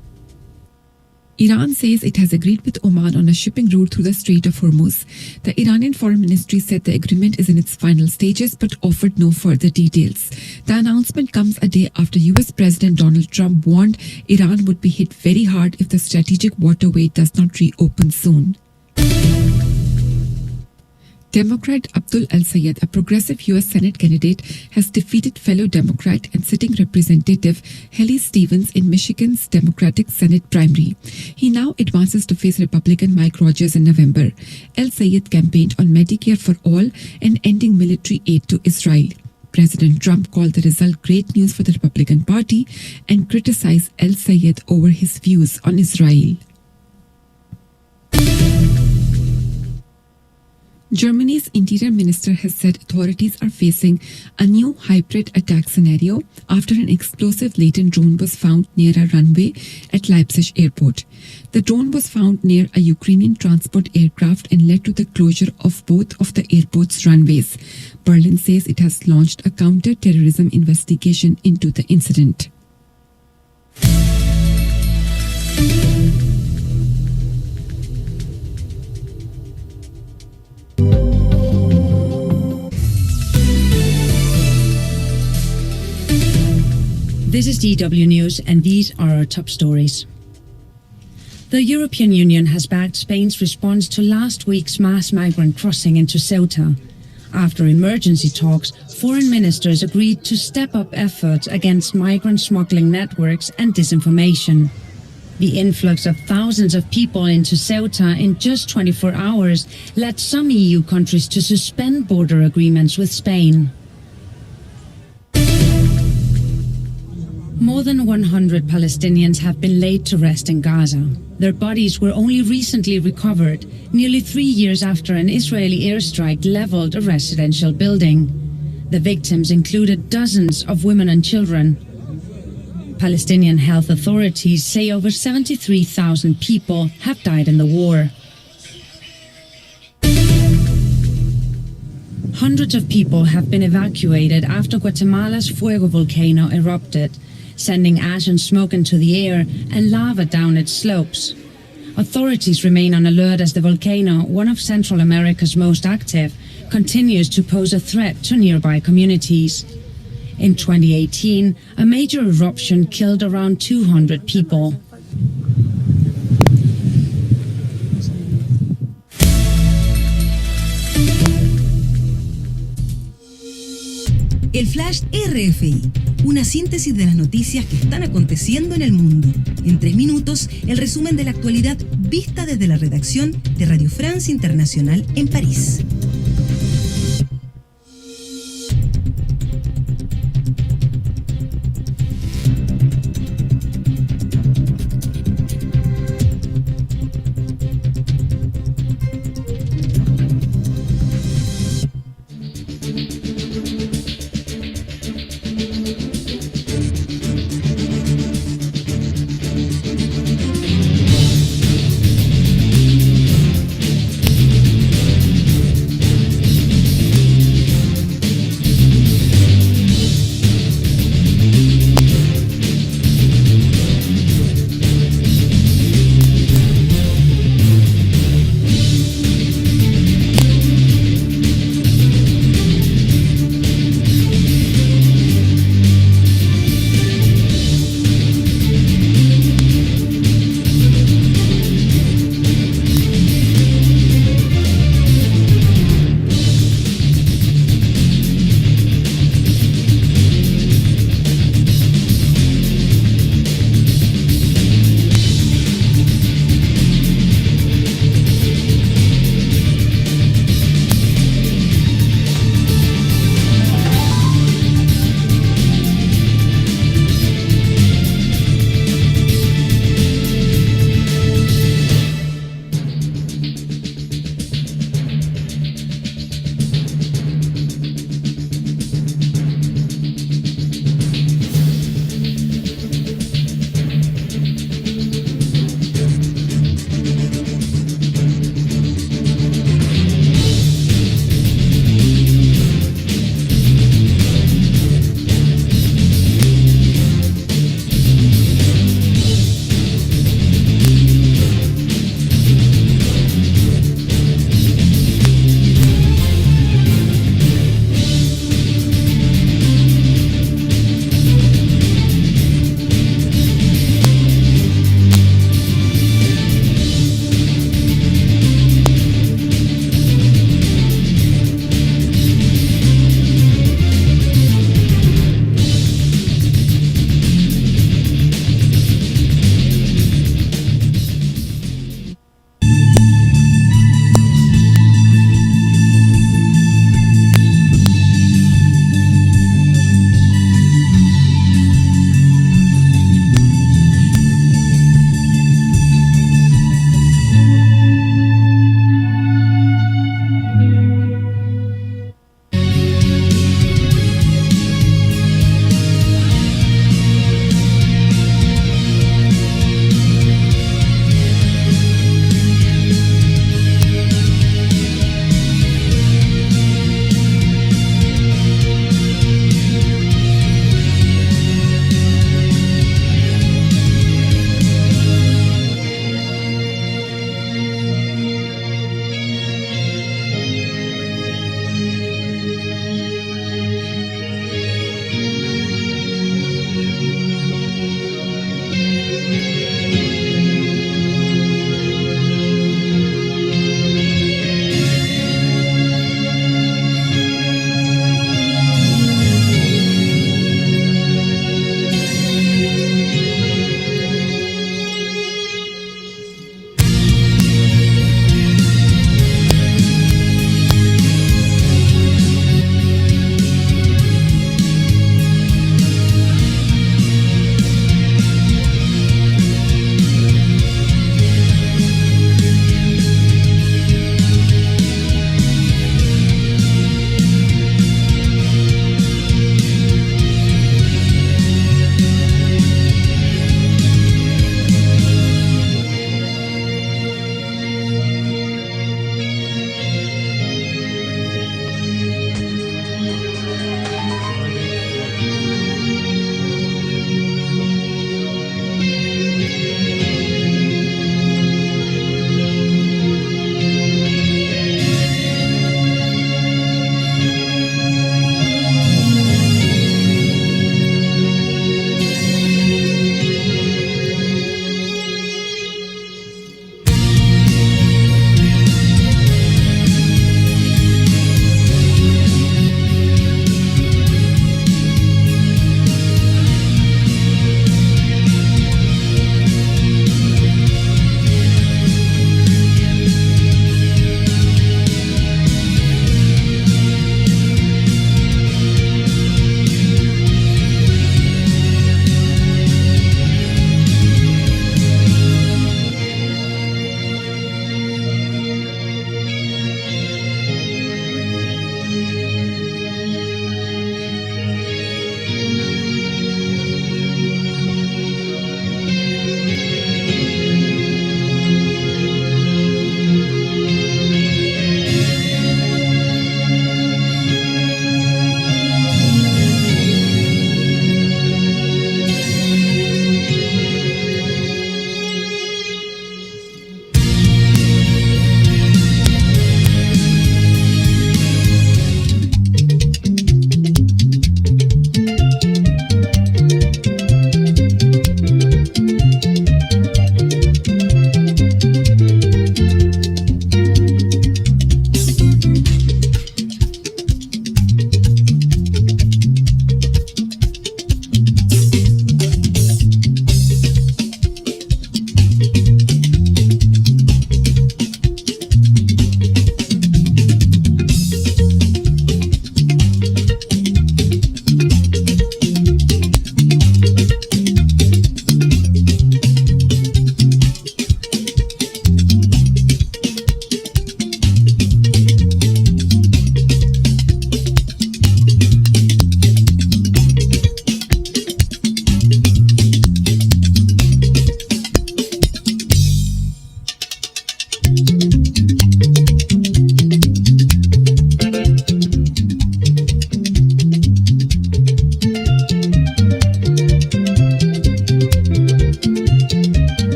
Iran says it has agreed with Oman on a shipping route through the Strait of Hormuz. The Iranian Foreign Ministry said the agreement is in its final stages but offered no further details. The announcement comes a day after US President Donald Trump warned Iran would be hit very hard if the strategic waterway does not reopen soon. Democrat Abdul El-Sayed, a progressive U.S. Senate candidate, has defeated fellow Democrat and sitting Representative Haley Stevens in Michigan's Democratic Senate primary. He now advances to face Republican Mike Rogers in November. El-Sayed campaigned on Medicare for all and ending military aid to Israel. President Trump called the result great news for the Republican Party and criticized El-Sayed over his views on Israel. Germany's interior minister has said authorities are facing a new hybrid attack scenario after an explosive laden drone was found near a runway at Leipzig airport. The drone was found near a Ukrainian transport aircraft and led to the closure of both of the airport's runways. Berlin says it has launched a counter-terrorism investigation into the incident. This is DW News, and these are our top stories. The European Union has backed Spain's response to last week's mass migrant crossing into Ceuta. After emergency talks, foreign ministers agreed to step up efforts against migrant smuggling networks and disinformation. The influx of thousands of people into Ceuta in just 24 hours led some EU countries to suspend border agreements with Spain. More than 100 Palestinians have been laid to rest in Gaza. Their bodies were only recently recovered, nearly 3 years after an Israeli airstrike leveled a residential building. The victims included dozens of women and children. Palestinian health authorities say over 73,000 people have died in the war. Hundreds of people have been evacuated after Guatemala's Fuego volcano erupted, sending ash and smoke into the air and lava down its slopes. Authorities remain on alert as the volcano, one of Central America's most active, continues to pose a threat to nearby communities. In 2018, a major eruption killed around 200 people. RFI, una síntesis de las noticias que están aconteciendo en el mundo. En 3 minutos, el resumen de la actualidad vista desde la redacción de Radio France Internacional en París.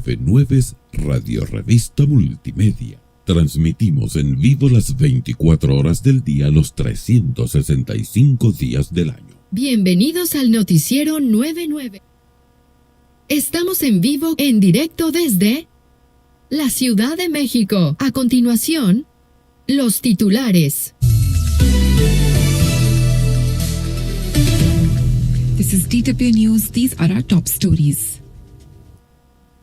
Nueve Nueves Radio Revista Multimedia. Transmitimos en vivo las 24 horas del día, los 365 días del año. Bienvenidos al noticiero 99. Estamos en vivo, en directo desde la Ciudad de México. A continuación, los titulares. This is DW News. These are our top stories.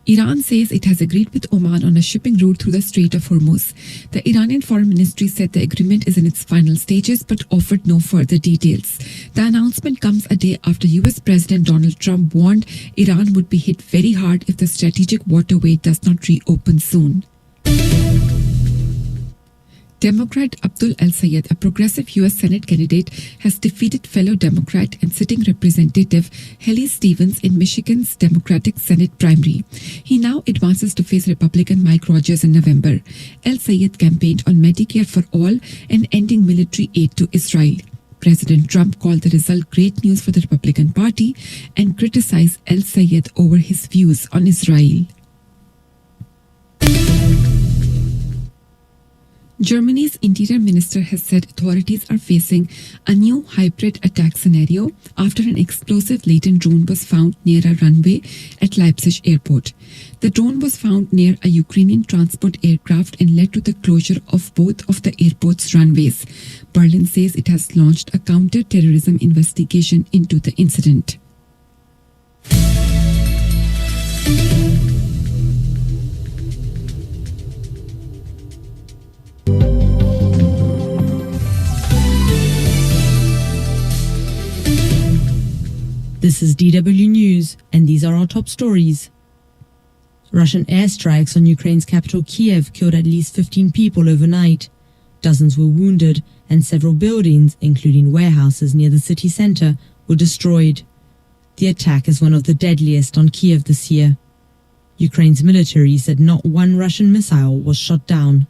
Iran says it has agreed with Oman on a shipping route through the Strait of Hormuz. The Iranian Foreign Ministry said the agreement is in its final stages but offered no further details. The announcement comes a day after US President Donald Trump warned Iran would be hit very hard if the strategic waterway does not reopen soon. Democrat Abdul El-Sayed, a progressive U.S. Senate candidate, has defeated fellow Democrat and sitting Representative Haley Stevens in Michigan's Democratic Senate primary. He now advances to face Republican Mike Rogers in November. El-Sayed campaigned on Medicare for all and ending military aid to Israel. President Trump called the result great news for the Republican Party and criticized El-Sayed over his views on Israel. Germany's interior minister has said authorities are facing a new hybrid attack scenario after an explosive laden drone was found near a runway at Leipzig airport. The drone was found near a Ukrainian transport aircraft and led to the closure of both of the airport's runways. Berlin says it has launched a counter-terrorism investigation into the incident. This is DW News, and these are our top stories. Russian airstrikes on Ukraine's capital Kiev killed at least 15 people overnight. Dozens were wounded, and several buildings, including warehouses near the city center, were destroyed. The attack is one of the deadliest on Kiev this year. Ukraine's military said not one Russian missile was shot down.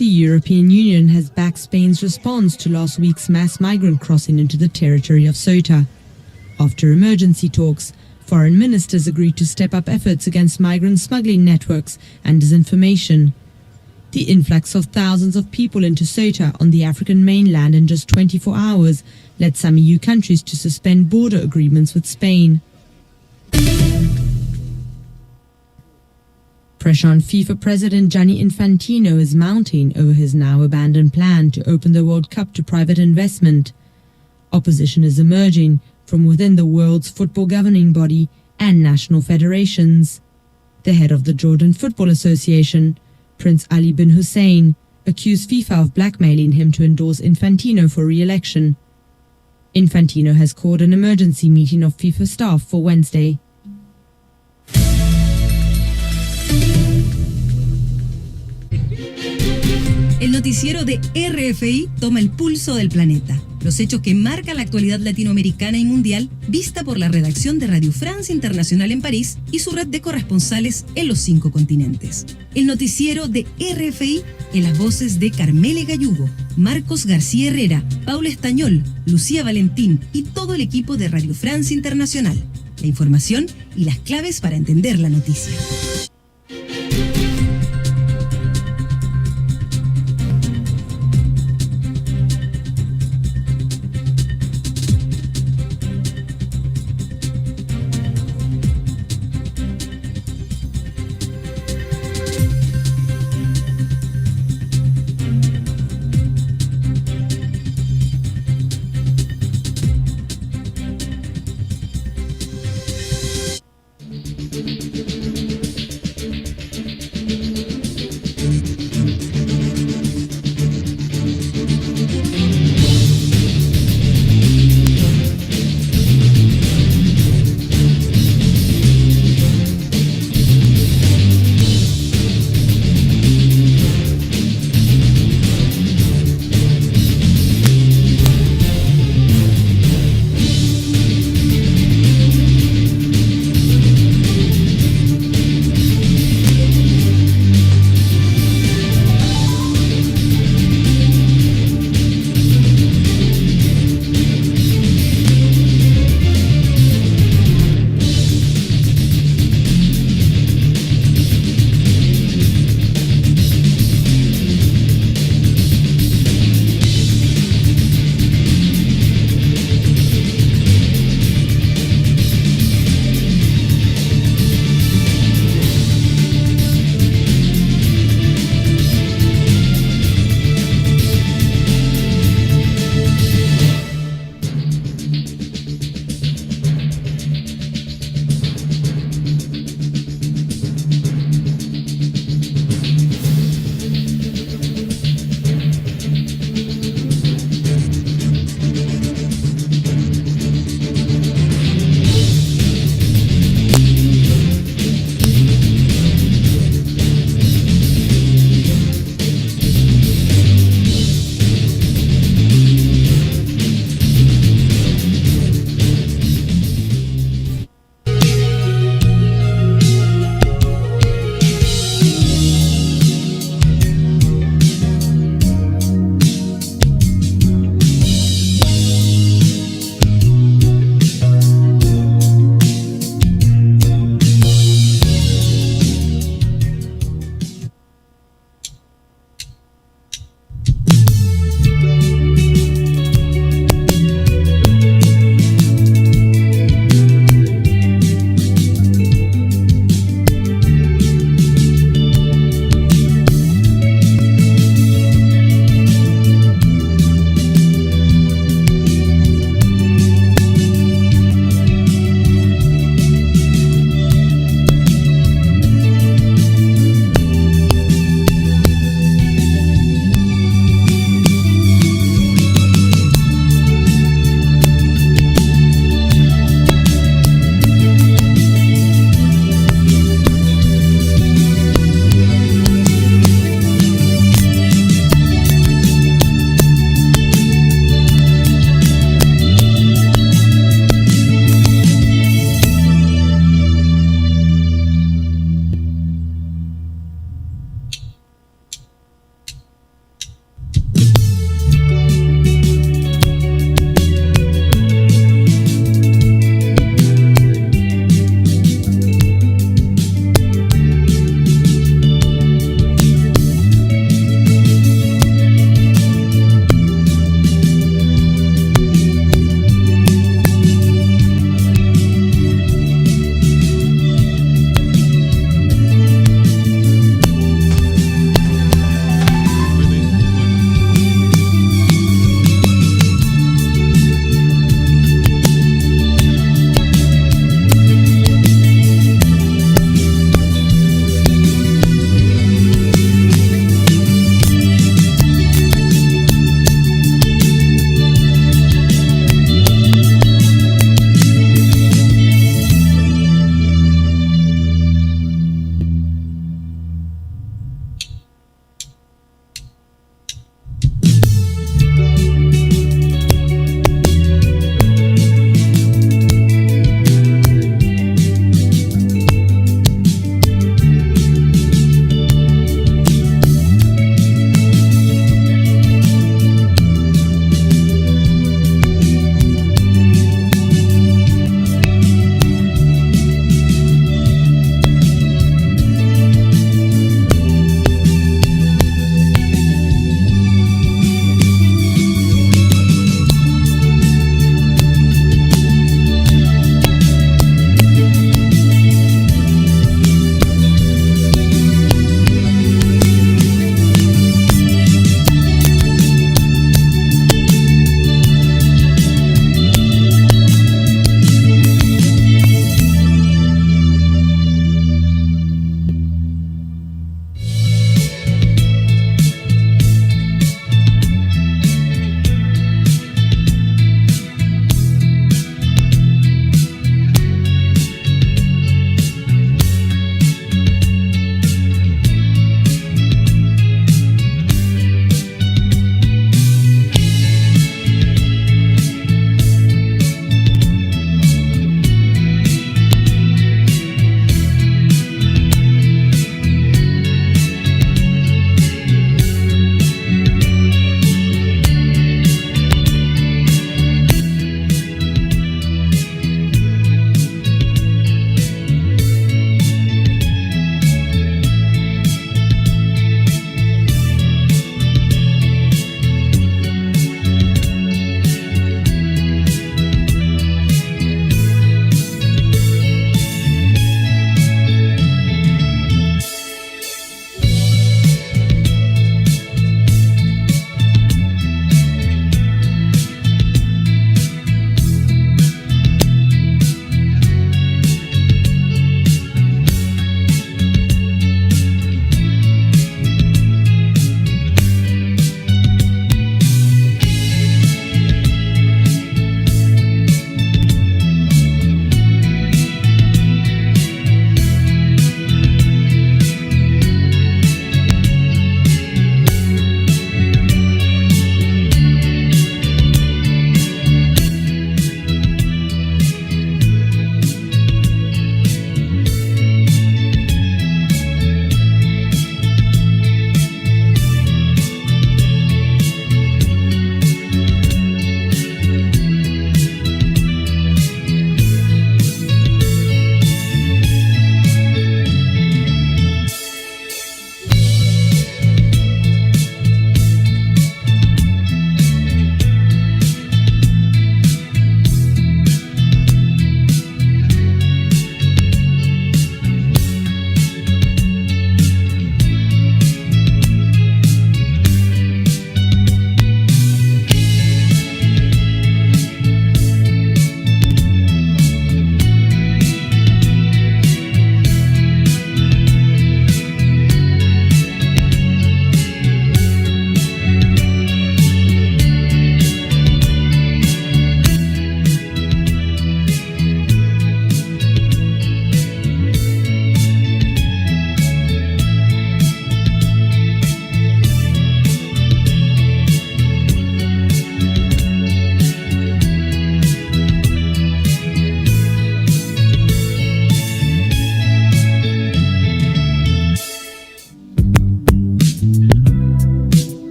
The European Union has backed Spain's response to last week's mass migrant crossing into the territory of Ceuta. After emergency talks, foreign ministers agreed to step up efforts against migrant smuggling networks and disinformation. The influx of thousands of people into Ceuta on the African mainland in just 24 hours led some EU countries to suspend border agreements with Spain. Pressure on FIFA President Gianni Infantino is mounting over his now abandoned plan to open the World Cup to private investment. Opposition is emerging from within the world's football governing body and national federations. The head of the Jordan Football Association, Prince Ali bin Hussein, accused FIFA of blackmailing him to endorse Infantino for re-election. Infantino has called an emergency meeting of FIFA staff for Wednesday. El noticiero de RFI toma el pulso del planeta. Los hechos que marcan la actualidad latinoamericana y mundial, vista por la redacción de Radio France Internacional en París y su red de corresponsales en los 5 continentes. El noticiero de RFI en las voces de Carmele Gallugo, Marcos García Herrera, Paula Estañol, Lucía Valentín y todo el equipo de Radio France Internacional. La información y las claves para entender la noticia.